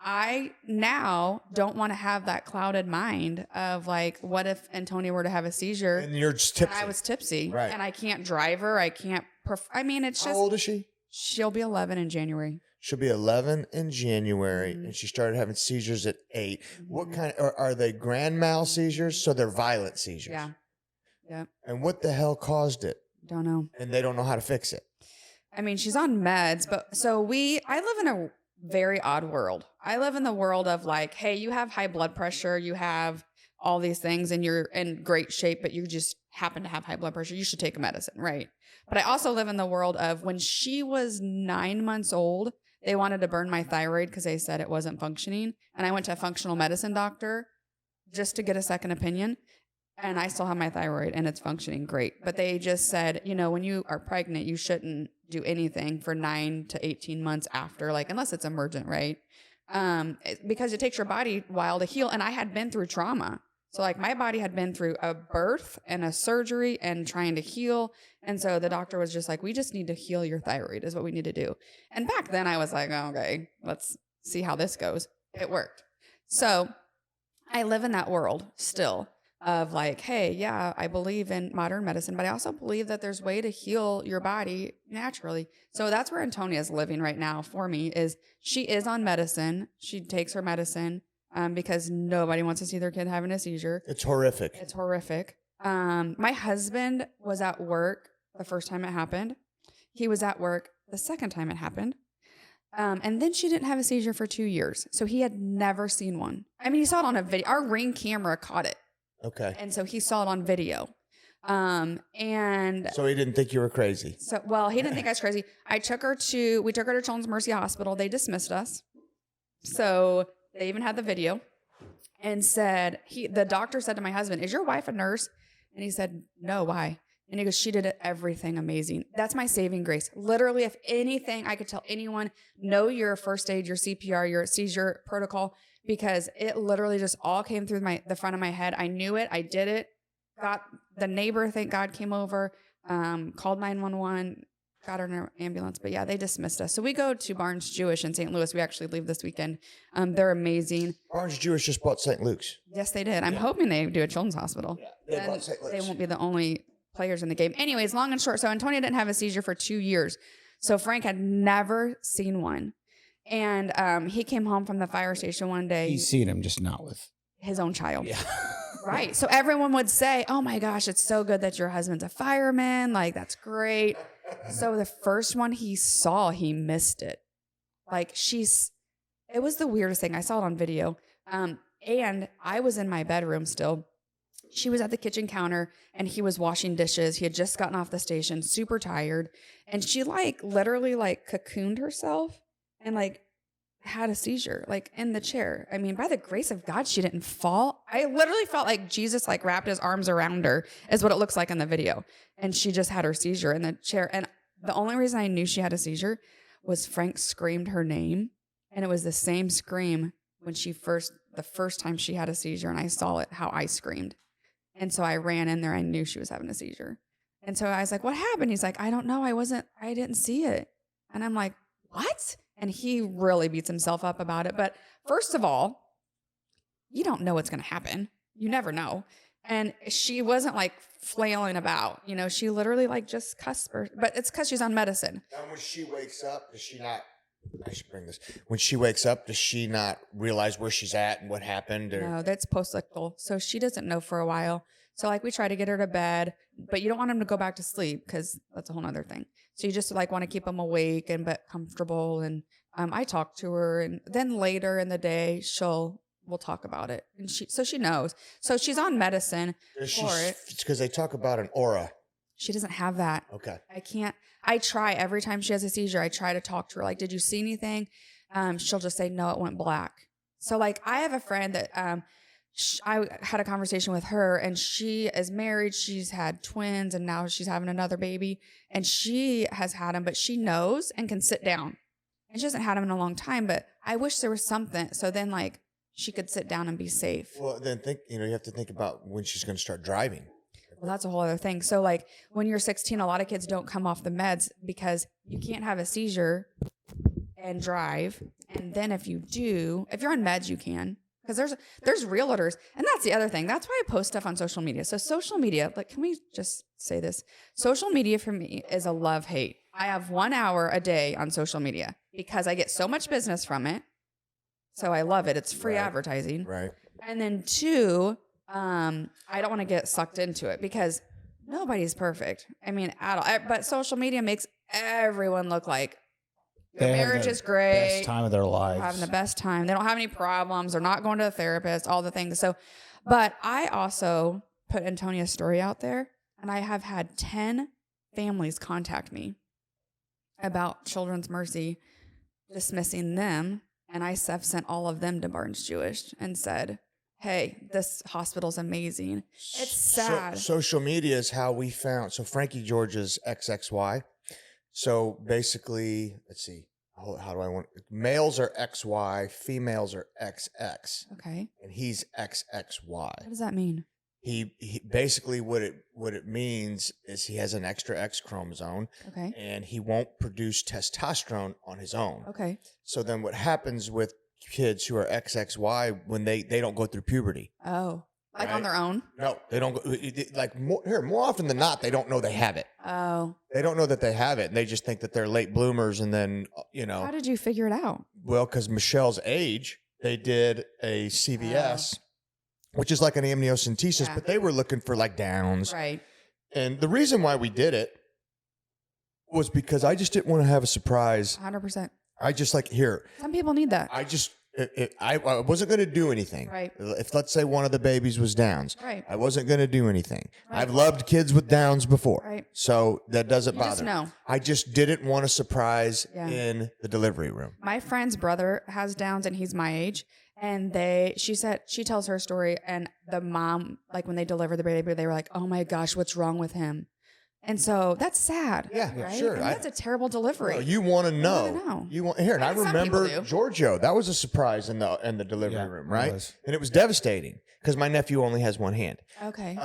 I now don't want to have that clouded mind of like, what if Antonia were to have a seizure? And you're just tipsy. And I was tipsy. Right. And I can't drive her. I can't. I mean, it's How just. old is she? She'll be 11 in January. She'll be 11 in January, Mhm. and she started having seizures at 8. What Mhm. kind are they grand mal seizures? So they're violent seizures. Yeah. Yeah. And what the hell caused it? Don't know. And they don't know how to fix it. I mean, she's on meds, but so I live in a very odd world. I live in the world of like, hey, you have high blood pressure, you have all these things, and you're in great shape, but you just happen to have high blood pressure. You should take a medicine, right? But I also live in the world of when she was 9 months old, they wanted to burn my thyroid because they said it wasn't functioning. And I went to a functional medicine doctor just to get a second opinion. And I still have my thyroid and it's functioning great. But they just said, when you are pregnant, you shouldn't do anything for 9 to 18 months after, like, unless it's emergent, right? Because it takes your body a while to heal. And I had been through trauma. So like my body had been through a birth and a surgery and trying to heal. And so the doctor was just like, we just need to heal your thyroid is what we need to do. And back then I was like, oh, okay, let's see how this goes. It worked. So I live in that world still of like, hey, yeah, I believe in modern medicine, but I also believe that there's a way to heal your body naturally. So that's where Antonia is living right now for me is she is on medicine. She takes her medicine. Because nobody wants to see their kid having a seizure. It's horrific. It's horrific. My husband was at work the first time it happened. He was at work the second time it happened. And then she didn't have a seizure for 2 years. So he had never seen one. I mean, he saw it on a video. Our Ring camera caught it. Okay. And so he saw it on video. And so he didn't think you were crazy. So, well, he didn't think I was crazy. We took her to Children's Mercy Hospital. They dismissed us. So they even had the video and said, the doctor said to my husband, is your wife a nurse? And he said, no, why? And he goes, she did everything amazing. That's my saving grace. Literally, if anything, I could tell anyone, know your first aid, your CPR, your seizure protocol, because it literally just all came through the front of my head. I knew it. I did it. Got the neighbor, thank God, came over, called 911, got her in an ambulance. But yeah, they dismissed us. So we go to Barnes Jewish in St. Louis. We actually leave this weekend. They're amazing. Barnes Jewish just bought St. Luke's. Yes, they did. I'm hoping they do a children's hospital. Yeah, they bought St. Luke's. They won't be the only players in the game. Anyways, long and short. So Antonia didn't have a seizure for 2 years. So Frank had never seen one. And he came home from the fire station one day. He's seen him, just not with his own child. Yeah. Right. So everyone would say, oh my gosh, it's so good that your husband's a fireman. Like, that's great. So the first one he saw, he missed it. Like it was the weirdest thing. I saw it on video. And I was in my bedroom still. She was at the kitchen counter and he was washing dishes. He had just gotten off the station, super tired. And she literally cocooned herself and had a seizure, in the chair. I mean, by the grace of God, she didn't fall. I literally felt like Jesus wrapped his arms around her, is what it looks like in the video. And she just had her seizure in the chair. And the only reason I knew she had a seizure was Frank screamed her name. And it was the same scream when the first time she had a seizure. And I saw it, how I screamed. And so I ran in there. I knew she was having a seizure. And so I was like, what happened? He's like, I don't know. I didn't see it. And I'm like, what? And he really beats himself up about it. But first of all, you don't know what's going to happen. You never know. And she wasn't flailing about. She literally just cussed her. But it's because she's on medicine. And when she wakes up, does she not... I should bring this. When she wakes up, does she not realize where she's at and what happened? Or? No, that's post-ictal. So she doesn't know for a while. So we try to get her to bed, but you don't want him to go back to sleep because that's a whole other thing. So you just want to keep him awake and but comfortable. And I talk to her, and then later in the day she'll we'll talk about it. And she knows. So she's on medicine for it. It's because they talk about an aura. She doesn't have that. Okay. I try every time she has a seizure, I try to talk to her. Like, did you see anything? She'll just say, no, it went black. So like, I have a friend that, I had a conversation with her, and she is married. She's had twins, and now she's having another baby, and she has had them, but she knows and can sit down, and she hasn't had them in a long time, but I wish there was something. So then like she could sit down and be safe. Well, then you have to think about when she's going to start driving. Well, that's a whole other thing. So like when you're 16, a lot of kids don't come off the meds because you can't have a seizure and drive. And then if you're on meds, you can, because there's realtors. And that's the other thing. That's why I post stuff on social media. So social media, like, can we just say this? Social media for me is a love-hate. I have 1 hour a day on social media because I get so much business from it. So I love it. It's free advertising. Right. And then 2, I don't want to get sucked into it because nobody's perfect. I mean, at all. But social media makes everyone look like their marriage is great. Best time of their lives. Having the best time. They don't have any problems. They're not going to a therapist, all the things. So, but I also put Antonia's story out there, and I have had 10 families contact me about Children's Mercy dismissing them. And I have sent all of them to Barnes Jewish and said, hey, this hospital's amazing. It's sad. Social media is how we found. So Frankie George's XXY. So basically, let's see. How do I want? Males are XY, females are XX. Okay. And he's XXY. What does that mean? He basically what it means is he has an extra X chromosome. Okay. And he won't produce testosterone on his own. Okay. So then what happens with kids who are XXY when they don't go through puberty? Oh, like right? On their own? No, they don't go, like more often than not, they don't know they have it. Oh. They don't know that they have it. And they just think that they're late bloomers. And then, How did you figure it out? Well, because Michelle's age, they did a CVS, which is like an amniocentesis, but they were looking for like Downs. Right. And the reason why we did it was because I just didn't want to have a surprise. 100%. I just like, here. Some people need that. I wasn't going to do anything. Right. If let's say one of the babies was Downs, right. I wasn't going to do anything. Right. I've loved kids with Downs before. Right. So that doesn't bother just know. I just didn't want a surprise in the delivery room. My friend's brother has Downs and he's my age. And she tells her story, and the mom, like when they delivered the baby, they were like, oh my gosh, what's wrong with him? And so that's sad. Yeah, right? sure. And that's a terrible delivery. Well, you want to know. You want here, and I remember Giorgio. That was a surprise in the delivery room, right? And it was devastating because my nephew only has one hand. Okay.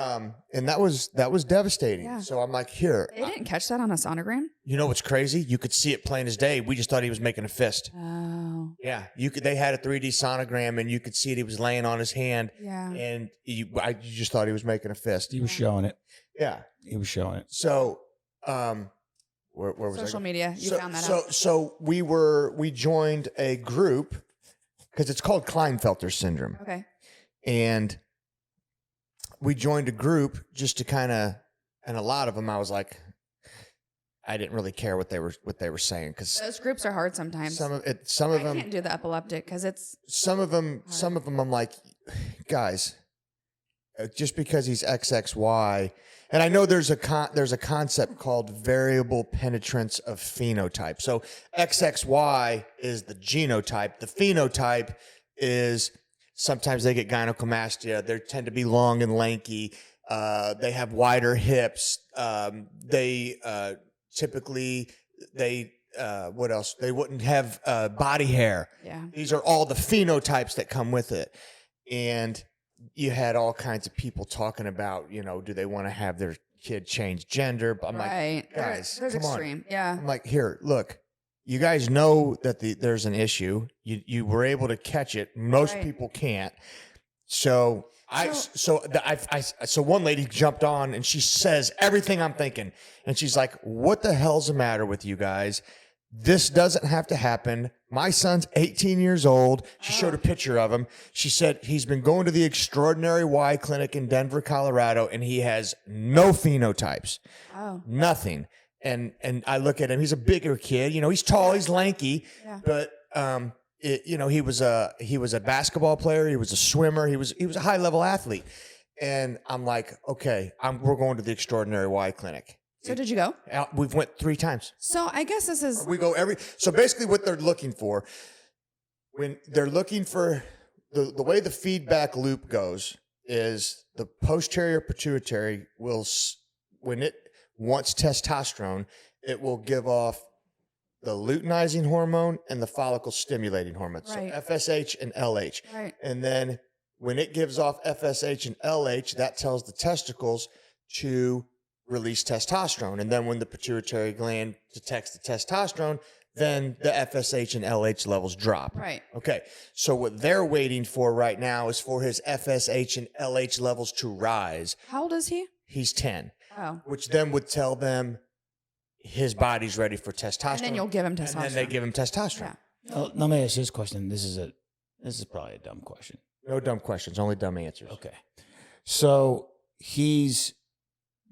And that was devastating. Yeah. So I'm like, here. They didn't catch that on a sonogram. You know what's crazy? You could see it plain as day. We just thought he was making a fist. Oh. Yeah. They had a 3D sonogram, and you could see it. He was laying on his hand. Yeah. And you just thought he was making a fist. He was showing it. Yeah. He was showing it. So, where was social media? You found that out. So we joined a group because it's called Klinefelter syndrome. Okay. And we joined a group just to kind of, and a lot of them, I was like, I didn't really care what they were saying because those groups are hard sometimes. Some of them I can't do the epileptic because it's some of them. I'm like, guys, just because he's XXY. And I know there's a concept called variable penetrance of phenotype. So XXY is the genotype. The phenotype is sometimes they get gynecomastia. They tend to be long and lanky. They have wider hips. They typically what else? They wouldn't have body hair. Yeah. These are all the phenotypes that come with it. And you had all kinds of people talking about, do they want to have their kid change gender? But I'm like, guys, there's come extreme. on. Yeah. I'm like, here, look, you guys know that there's an issue. You were able to catch it. Most people can't. So one lady jumped on and she says everything I'm thinking. And she's like, what the hell's the matter with you guys? This doesn't have to happen. My son's 18 years old. She showed a picture of him. She said he's been going to the Extraordinary Y Clinic in Denver, Colorado, and he has no phenotypes. Oh. he was a basketball player. He was a swimmer. He was a high level athlete. And I'm like, okay, we're going to the Extraordinary Y Clinic. So did you go? We've went 3 times. So I guess this is. We go so basically what they're looking for, when they're looking for the way the feedback loop goes is the posterior pituitary when it wants testosterone, it will give off the luteinizing hormone and the follicle stimulating hormone. Right. So FSH and LH. Right. And then when it gives off FSH and LH, that tells the testicles to release testosterone. And then when the pituitary gland detects the testosterone, then the FSH and LH levels drop. Right. Okay. So what they're waiting for right now is for his FSH and LH levels to rise. How old is he? He's 10. Oh. Which then would tell them his body's ready for testosterone. And then you'll give him testosterone. And then they give him testosterone. Yeah. Well, let me ask this question. This is probably a dumb question. No dumb questions, only dumb answers. Okay. So he's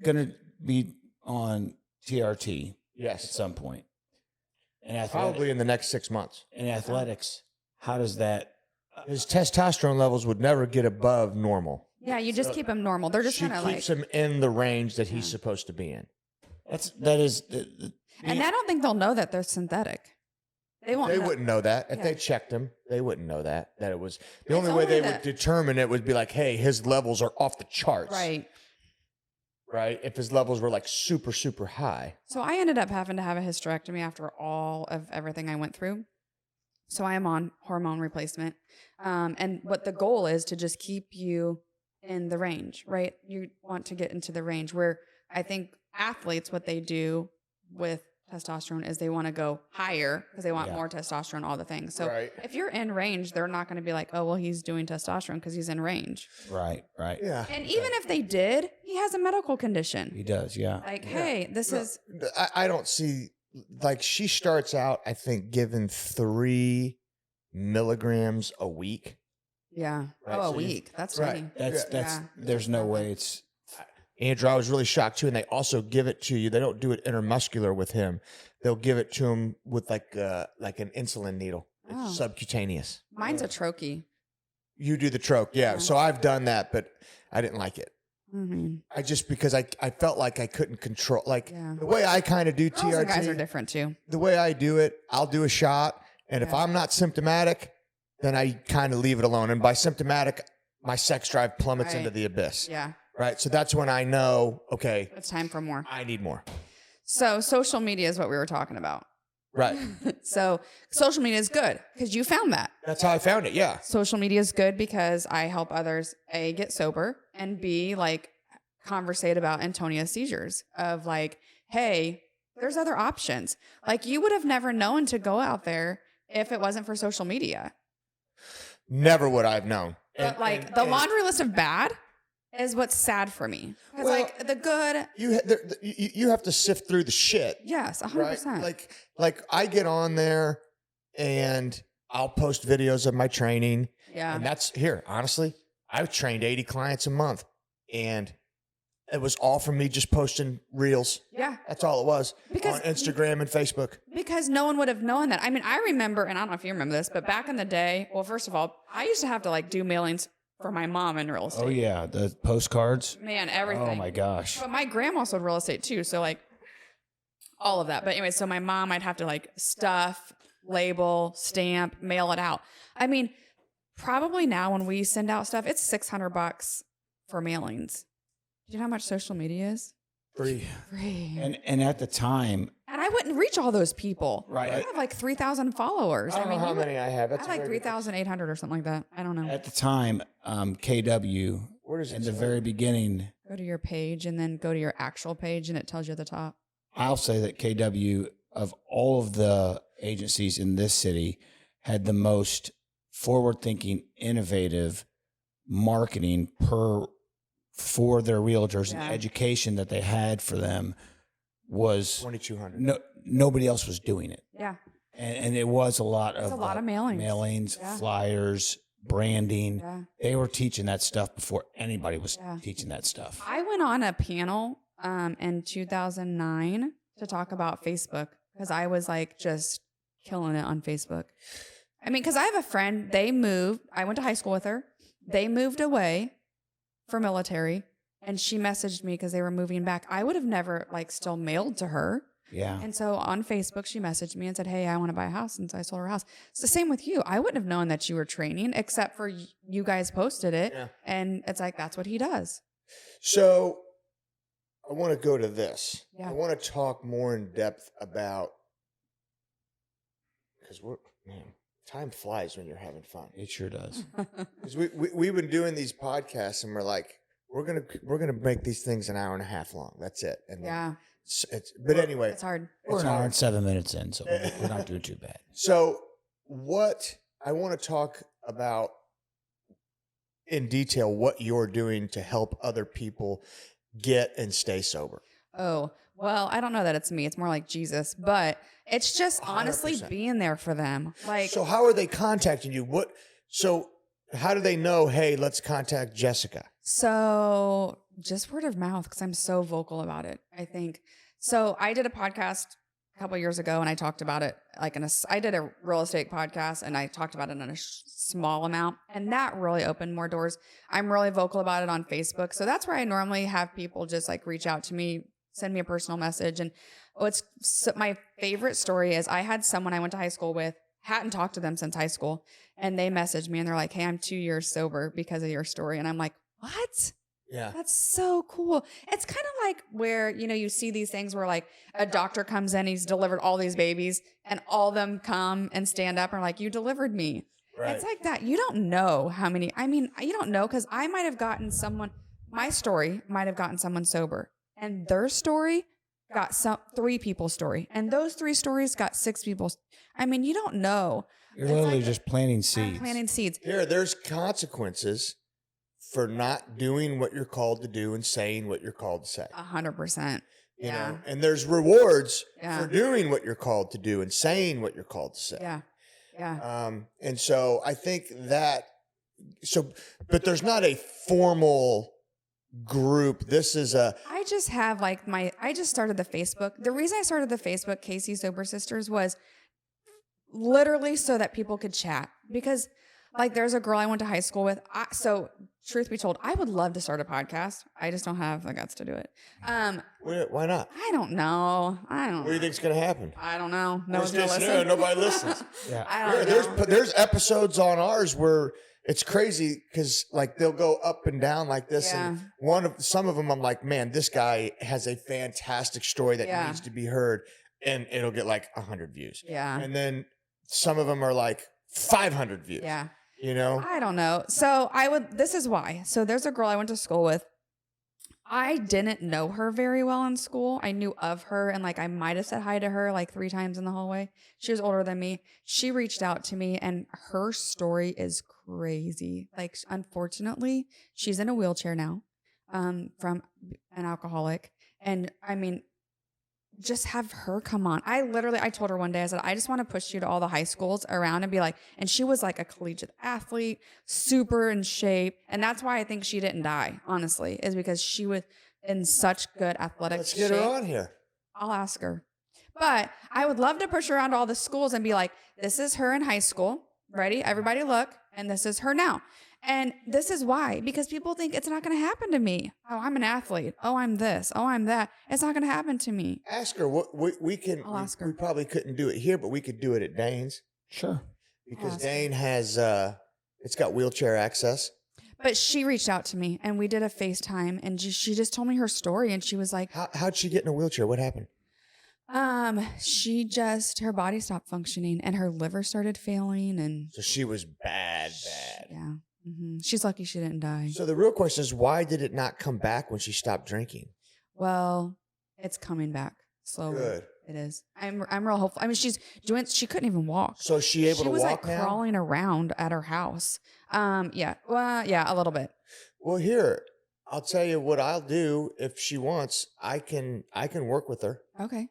going to be on TRT at Yes. some point. And Probably in the next 6 months. in athletics, how does that? His testosterone levels would never get above normal. Yeah, you just keep him normal. They're just She trying to keeps him in the range that he's supposed to be in. That is. And I don't think they'll know that they're synthetic. They won't. They know. wouldn't know that. If Yeah. they checked him, they wouldn't know that it was. The It's only way only they would determine it would be like, hey, his levels are off the charts. Right. Right? If his levels were like super, super high. So I ended up having to have a hysterectomy after all of everything I went through. So I am on hormone replacement. And what the goal is to just keep you in the range, right? You want to get into the range where I think athletes, what they do with testosterone is they want to go higher because they want more testosterone, all the things. So Right. if you're in range, they're not going to be like, oh, well, he's doing testosterone because he's in range. Right. Yeah. And even if they did, he has a medical condition. He does. Yeah. Like, hey, this is. I don't see, like, she starts out, I think, given 3 milligrams a week. Yeah. Right, Oh, a so you- week. That's right. funny. That's. Yeah. There's no way it's. Andrew, I was really shocked too, and they also give it to you. They don't do it intermuscular with him. They'll give it to him with like an insulin needle. It's Oh. subcutaneous. Mine's a troche. You do the troche, yeah. So I've done that, but I didn't like it. Mm-hmm. Because I felt like I couldn't control, like Yeah. the way I kind of do Girls and guys are TRT. different too. The way I do it, I'll do a shot, and if Yeah. I'm not symptomatic, then I kind of leave it alone. And by symptomatic, my sex drive plummets Right. into the abyss. Yeah. Right. So that's when I know, okay, It's time for more. I need more. So social media is what we were talking about. Right. So social media is good because you found that. That's how I found it. Yeah. Social media is good because I help others, A, get sober, and B, like conversate about Antonia's seizures of like, hey, there's other options. Like you would have never known to go out there if it wasn't for social media. Never would I have known. But like the laundry list of bad is what's sad for me. Because Well, like the good, you have to sift through the shit. yes, 100%. Right? Like I get on there and I'll post videos of my training. Yeah. And that's here. Honestly, I've trained 80 clients a month, and it was all from me just posting reels. Yeah. That's all it was. Because- on Instagram and Facebook. Because no one would have known that. I mean, I remember, and I don't know if you remember this, but back in the day, well, first of all, I used to have to like do mailings for my mom in real estate. Oh yeah, the postcards. Man, everything. Oh my gosh. But my grandma sold real estate too. So like all of that. But anyway, so my mom, I'd have to like stuff, label, stamp, mail it out. I mean, probably now when we send out stuff, it's $600 for mailings. Do you know how much social media is? Free. Free. And at the time, And I wouldn't reach all those people. Right. I have like 3,000 followers. I don't know how many I have. I That's have like very good. 3,800 or something like that. I don't know. at the time, KW Where does it in the say? very beginning, Go to your page and then go to your actual page and it tells you at the top. I'll say that KW of all of the agencies in this city had the most forward-thinking, innovative marketing for their realtors Yeah. and education that they had for them was 2,200. nobody else was doing it. Yeah. And it was a lot It's of a lot of mailings. mailings, Yeah. flyers, branding. Yeah. They were teaching that stuff before anybody was Yeah. teaching that stuff. I went on a panel in 2009 to talk about Facebook because I was like just killing it on Facebook. I mean, because I have a friend, I went to high school with her. They moved away for military, and she messaged me because they were moving back. I would have never still mailed to her. Yeah. And so on Facebook, she messaged me and said, hey, I want to buy a house. And so I sold her a house. It's the same with you. I wouldn't have known that you were training except for you guys posted it. Yeah. And it's like, that's what he does. So I want to go to this. Yeah. I want to talk more in depth about, because time flies when you're having fun. It sure does. Because we've been doing these podcasts and we're like, we're gonna make these things an hour and a half long. That's it. And Yeah. But anyway, It's hard. We're an hour and 7 minutes in, so we're not doing too bad. So what I want to talk about in detail, what you're doing to help other people get and stay sober. Oh, well, I don't know that it's me. It's more like Jesus, but it's just honestly 100%. being there for them. So how are they contacting you? So how do they know, hey, let's contact Jessica? So just word of mouth, because I'm so vocal about it, I think. So I did a podcast a couple years ago, and I talked about it I did a real estate podcast, and I talked about it in a small amount, and that really opened more doors. I'm really vocal about it on Facebook. So that's where I normally have people just reach out to me, send me a personal message. And my favorite story is I had someone I went to high school with, hadn't talked to them since high school, and they messaged me and they're like, hey, I'm 2 years sober because of your story. And I'm like, what? Yeah. That's so cool. It's kind of like where, you see these things where a doctor comes in, he's delivered all these babies, and all of them come and stand up and are like, you delivered me. Right. It's like that. You don't know how many, you don't know, because I might have gotten my story might have gotten someone sober, and their story got 3 people's story, and those 3 stories got 6 people's. You don't know. You're literally just planting seeds. Planting seeds. There's consequences for not doing what you're called to do and saying what you're called to say. 100%. You Yeah. know, and there's rewards Yeah. for doing what you're called to do and saying what you're called to say. Yeah. Yeah. And so I think but there's not a formal group. This is I just have I just started the Facebook. The reason I started the Facebook Casey Sober Sisters was literally so that people could chat, because there's a girl I went to high school with. So truth be told, I would love to start a podcast. I just don't have the guts to do it. why not? I don't know. What do you think's going to happen? I don't know. No one's Worst gonna case listen. scenario, nobody listens. Yeah. I don't know. There's episodes on ours where it's crazy because they'll go up and down like this, Yeah. and some of them I'm like, man, this guy has a fantastic story that Yeah. needs to be heard, and it'll get 100 views. Yeah. And then some of them are 500 views. Yeah. You know? I don't know. So this is why. So there's a girl I went to school with. I didn't know her very well in school. I knew of her, and I might have said hi to her 3 times in the hallway. She was older than me. She reached out to me, and her story is crazy. Unfortunately, she's in a wheelchair now, from an alcoholic. And just have her come on. I told her one day, I said, I just want to push you to all the high schools around and be and she was a collegiate athlete, super in shape. And that's why I think she didn't die, honestly, is because she was in such good athletic shape. Let's get her on here. I'll ask her. But I would love to push her around to all the schools and be this is her in high school. Ready? Everybody look. And this is her now. And this is why, because people think it's not going to happen to me. Oh, I'm an athlete. Oh, I'm this. Oh, I'm that. It's not going to happen to me. Ask her. We can. I'll ask her. We probably couldn't do it here, but we could do it at Dane's. Sure. Because ask her. Dane has, it's got wheelchair access. But she reached out to me, and we did a FaceTime, and she just told me her story, and she was like, How'd she get in a wheelchair? What happened? her body stopped functioning, and her liver started failing, and So she was bad. yeah. She's lucky she didn't die. So the real question is, why did it not come back when she stopped drinking? Well, it's coming back slowly. Good. It is. I'm real hopeful. She couldn't even walk. So is she able She to was walk now? crawling around at her house. Yeah. Well, yeah, a little bit. Well, here, I'll tell you what I'll do if she wants. I can work with her. Okay.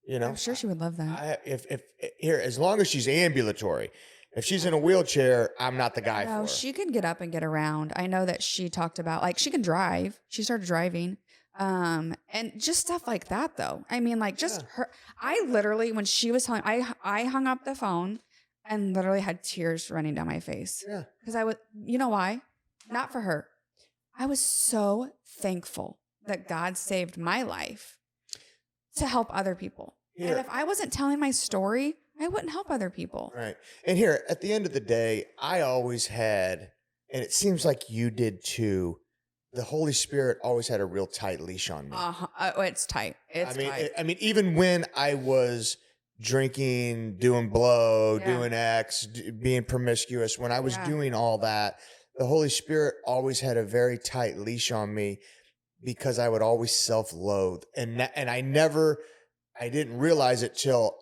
You know, I'm sure she would love that. if here, as long as she's ambulatory. If she's in a wheelchair, I'm not the guy for No, her. she can get up and get around. I know that she talked about she can drive. She started driving. And just stuff like that though. Her, I literally, when she was telling, I hung up the phone and literally had tears running down my face. Yeah. Because I would, you know why? Not for her. I was so thankful that God saved my life to help other people. Here. And if I wasn't telling my story, I wouldn't help other people. Right. And here, at the end of the day, I always had, and it seems like you did too, the Holy Spirit always had a real tight leash on me. Oh, it's tight. It's tight. I mean, even when I was drinking, doing blow, doing X, being promiscuous, when I was doing all that, the Holy Spirit always had a very tight leash on me because I would always self-loathe. And I didn't realize it till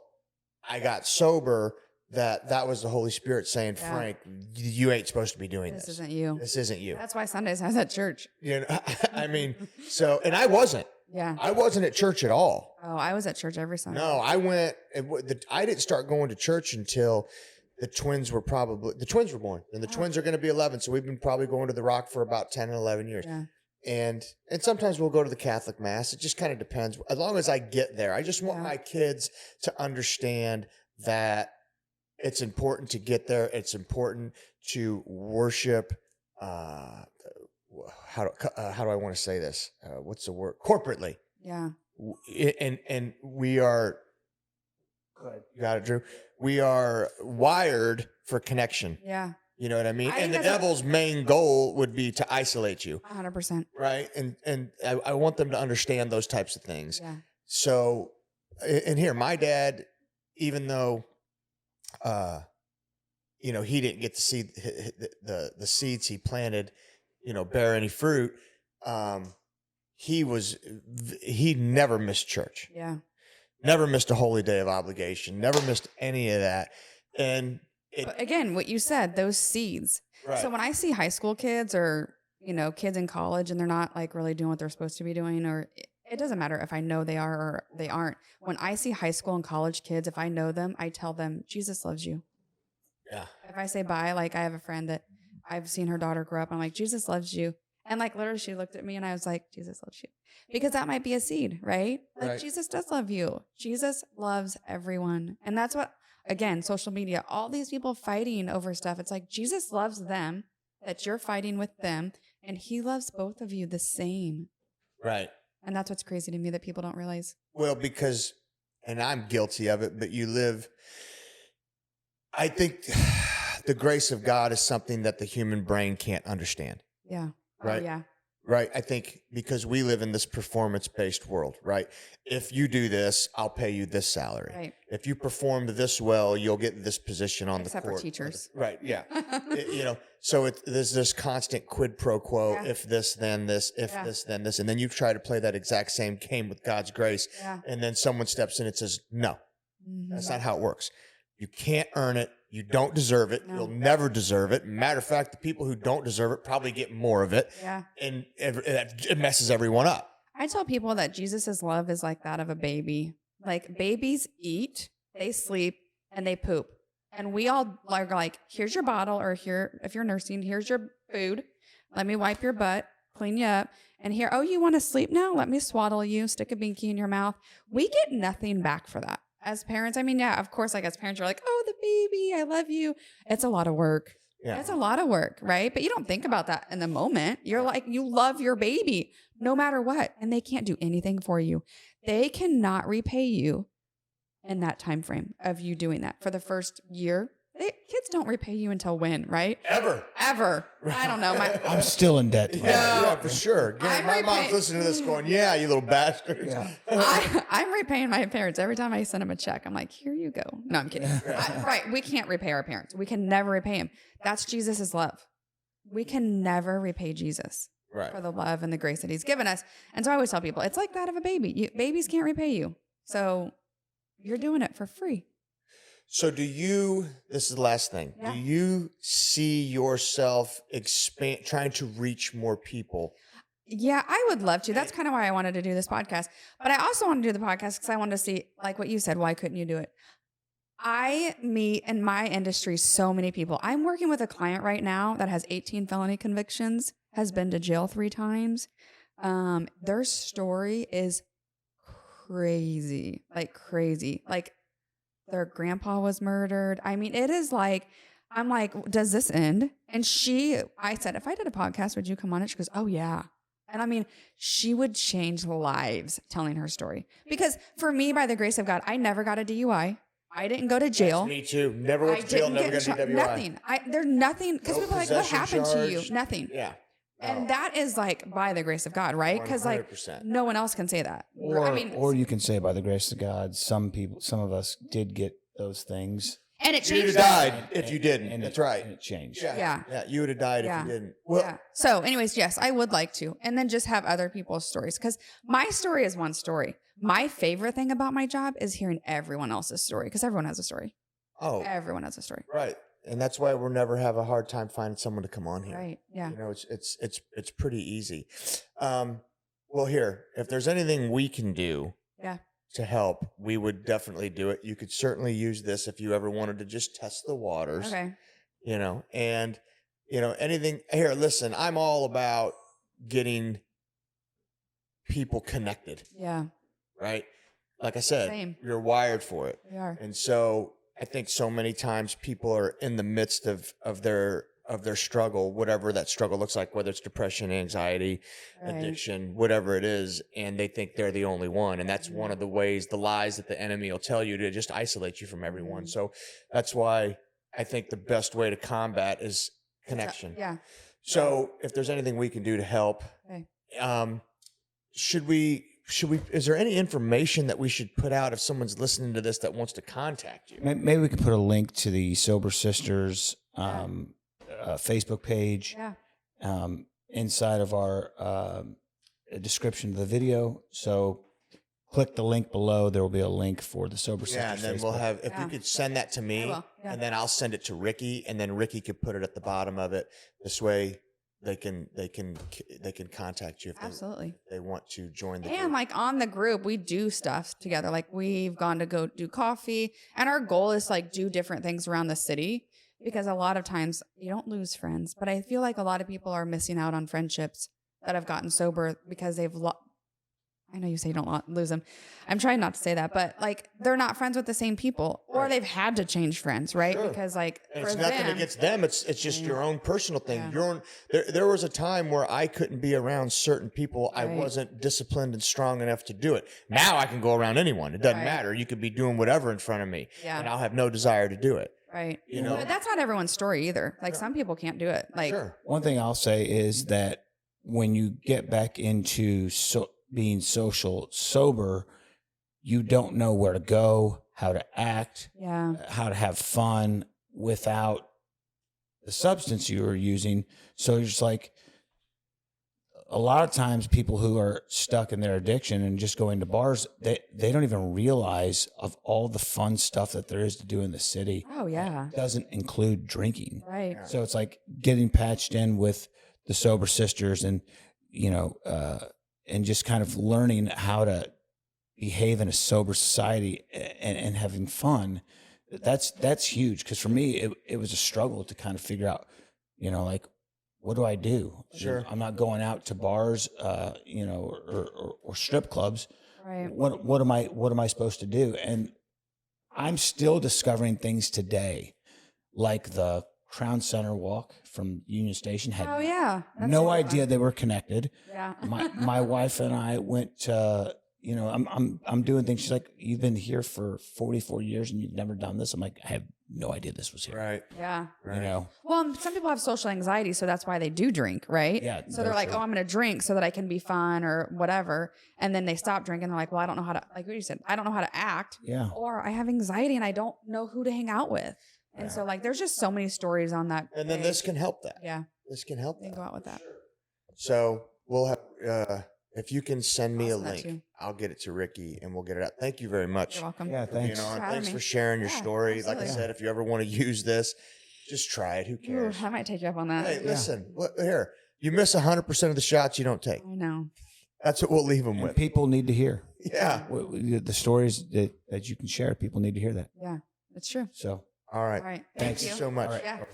I got sober that was the Holy Spirit saying, Frank, you ain't supposed to be doing this. This isn't you. This isn't you. That's why Sundays I was at church. You know, I mean, so, and I wasn't. Yeah. I wasn't at church at all. Oh, I was at church every Sunday. No, I didn't start going to church until the twins were born, and the twins are going to be 11. So we've been probably going to the Rock for about 10 and 11 years. Yeah. And sometimes we'll go to the Catholic Mass. It just kind of depends. As long as I get there, I just want my kids to understand that it's important to get there. It's important to worship. How do I want to say this? What's the word? Corporately. Yeah. And we are. You got it, Drew. We are wired for connection. Yeah. You know what I mean? And the devil's main goal would be to isolate you. 100%. Right. And I want them to understand those types of things. Yeah. So, and here, my dad, even though, he didn't get to see the seeds he planted, bear any fruit. He never missed church. Yeah. Never missed a holy day of obligation. Never missed any of that. And but again, what you said, those seeds. Right. So when I see high school kids or, kids in college and they're not like really doing what they're supposed to be doing, or it doesn't matter if I know they are or they aren't. When I see high school and college kids, if I know them, I tell them, Jesus loves you. Yeah. If I say bye, like I have a friend that I've seen her daughter grow up. I'm like, Jesus loves you. And like literally she looked at me and I was like, Jesus loves you. Because that might be a seed, right? Like Right. Jesus does love you. Jesus loves everyone. And that's what, again, social media, all these people fighting over stuff. It's like Jesus loves them, that you're fighting with them, and he loves both of you the same. Right. And that's what's crazy to me that people don't realize. Well, because, and I'm guilty of it, but I think the grace of God is something that the human brain can't understand. Yeah. Right. Oh, yeah. Right. I think because we live in this performance-based world, right? If you do this, I'll pay you this salary. Right. If you perform this well, you'll get this position on Except the court. for teachers. Right. Yeah. So there's this constant quid pro quo. Yeah. If this, then this. If this, then this. And then you try to play that exact same game with God's grace. Yeah. And then someone steps in and says, no, Mhm. that's not how it works. You can't earn it. You don't deserve it. No. You'll never deserve it. Matter of fact, the people who don't deserve it probably get more of it. Yeah. And it messes everyone up. I tell people that Jesus' love is like that of a baby. Like babies eat, they sleep, and they poop. And we all are like, here's your bottle, or here, if you're nursing, here's your food. Let me wipe your butt, clean you up. And here, oh, you want to sleep now? Let me swaddle you, stick a binky in your mouth. We get nothing back for that. As parents, I mean, yeah, of course, like as parents, you're like, oh, the baby, I love you. It's a lot of work. Yeah. It's a lot of work, right? But you don't think about that in the moment. You're like, you love your baby no matter what. And they can't do anything for you. They cannot repay you in that time frame of you doing that for the first year. Kids don't repay you until when, right? Ever. I don't know. I'm still in debt. Yeah, for sure. Gary, my mom's listening to this going, yeah, you little bastards. Yeah. I'm repaying my parents every time I send them a check. I'm like, here you go. No, I'm kidding. Right. We can't repay our parents. We can never repay him. That's Jesus's love. We can never repay Jesus for the love and the grace that he's given us. And so I always tell people, it's like that of a baby. Babies can't repay you. So you're doing it for free. So this is the last thing. Yeah. Do you see yourself trying to reach more people? Yeah, I would love to. That's kind of why I wanted to do this podcast. But I also want to do the podcast because I wanted to see, like what you said, why couldn't you do it? I meet in my industry so many people. I'm working with a client right now that has 18 felony convictions, has been to jail 3 times. Their story is crazy, like crazy. Like their grandpa was murdered. I mean, it is like, I'm like, does this end? And I said, if I did a podcast, would you come on it? She goes, oh yeah. And I mean, she would change lives telling her story. Because for me, by the grace of God, I never got a DUI. I didn't go to jail. Yes, me too. Never went to jail, never got a DWI. Nothing. There's nothing. Because people are like, what happened to you? Nothing. Yeah. And that is like by the grace of God, right? Because like no one else can say that. Or you can say by the grace of God, some of us did get those things. And it changed. You'd have died if you didn't. And that's right. And it changed. Yeah. You would have died if you didn't. Well, yeah. So anyways, yes, I would like to. And then just have other people's stories. Because my story is one story. My favorite thing about my job is hearing everyone else's story. Because everyone has a story. Oh. Everyone has a story. Right. And that's why we'll never have a hard time finding someone to come on here. Right. Yeah. You know, it's pretty easy. Well, here, if there's anything we can do to help, we would definitely do it. You could certainly use this if you ever wanted to just test the waters. Okay. You know, and anything here, listen, I'm all about getting people connected. Yeah. Right? Like I said, Same. You're wired for it. We are. And so I think so many times people are in the midst of their struggle, whatever that struggle looks like, whether it's depression, anxiety, addiction, whatever it is, and they think they're the only one. And that's one of the ways, the lies that the enemy will tell you to just isolate you from everyone. So that's why I think the best way to combat is connection. Yeah. So if there's anything we can do to help, is there any information that we should put out if someone's listening to this that wants to contact you? Maybe we could put a link to the Sober Sisters Facebook page inside of our description of the video. So click the link below. There will be a link for the Sober Sisters. Yeah, and then Facebook. we'll have, if you could send that to me, and then I'll send it to Ricky, and then Ricky could put it at the bottom of it. This way they can contact you if they want to join the group. And like on the group, we do stuff together. Like we've gone to go do coffee, and our goal is to like do different things around the city, because a lot of times you don't lose friends, but I feel like a lot of people are missing out on friendships that have gotten sober because they've I know you say you don't lose them. I'm trying not to say that, but like they're not friends with the same people, or they've had to change friends, right? Sure. Because like and it's nothing against them. It's just your own personal thing. There was a time where I couldn't be around certain people. I wasn't disciplined and strong enough to do it. Now I can go around anyone. It doesn't matter. You could be doing whatever in front of me, and I'll have no desire to do it. Right. You know, but that's not everyone's story either. Like some people can't do it. Like one thing I'll say is that when you get back into being sober, you don't know where to go, how to act, how to have fun without the substance you are using. So you're just like, a lot of times people who are stuck in their addiction and just going to bars, they don't even realize of all the fun stuff that there is to do in the city. Oh yeah. It doesn't include drinking. Right. So it's like getting patched in with the Sober Sisters and, and just kind of learning how to behave in a sober society and having fun. That's huge. Cause for me, it was a struggle to kind of figure out, like, what do I do? Sure. I'm not going out to bars, or strip clubs. Right. What am I supposed to do? And I'm still discovering things today, like the Crown Center walk from Union Station. Had no idea they were connected. Yeah. my wife and I went to, I'm doing things. She's like, you've been here for 44 years and you've never done this. I'm like, I have no idea this was here. Right. Yeah. Right. Well, some people have social anxiety, so that's why they do drink, right? Yeah. So they're like, oh, I'm going to drink so that I can be fun or whatever. And then they stop drinking. They're like, well, I don't know how to, like what you said, I don't know how to act. Yeah. Or I have anxiety and I don't know who to hang out with. And so like, there's just so many stories on that. And then this can help that. Yeah. This can help They that. go out with that. So we'll have, if you can send me a link, I'll get it to Ricky and we'll get it out. Thank you very much. You're welcome. Yeah, thanks. Thanks for sharing your story. Like I said, if you ever want to use this, just try it. Who cares? Ooh, I might take you up on that. Hey, listen, here, you miss 100% of the shots you don't take. I know. That's what we'll leave them And with. people need to hear. Yeah. The stories that you can share, people need to hear that. Yeah, it's true. So, all right. All right. Thanks Thank you so much. Yeah.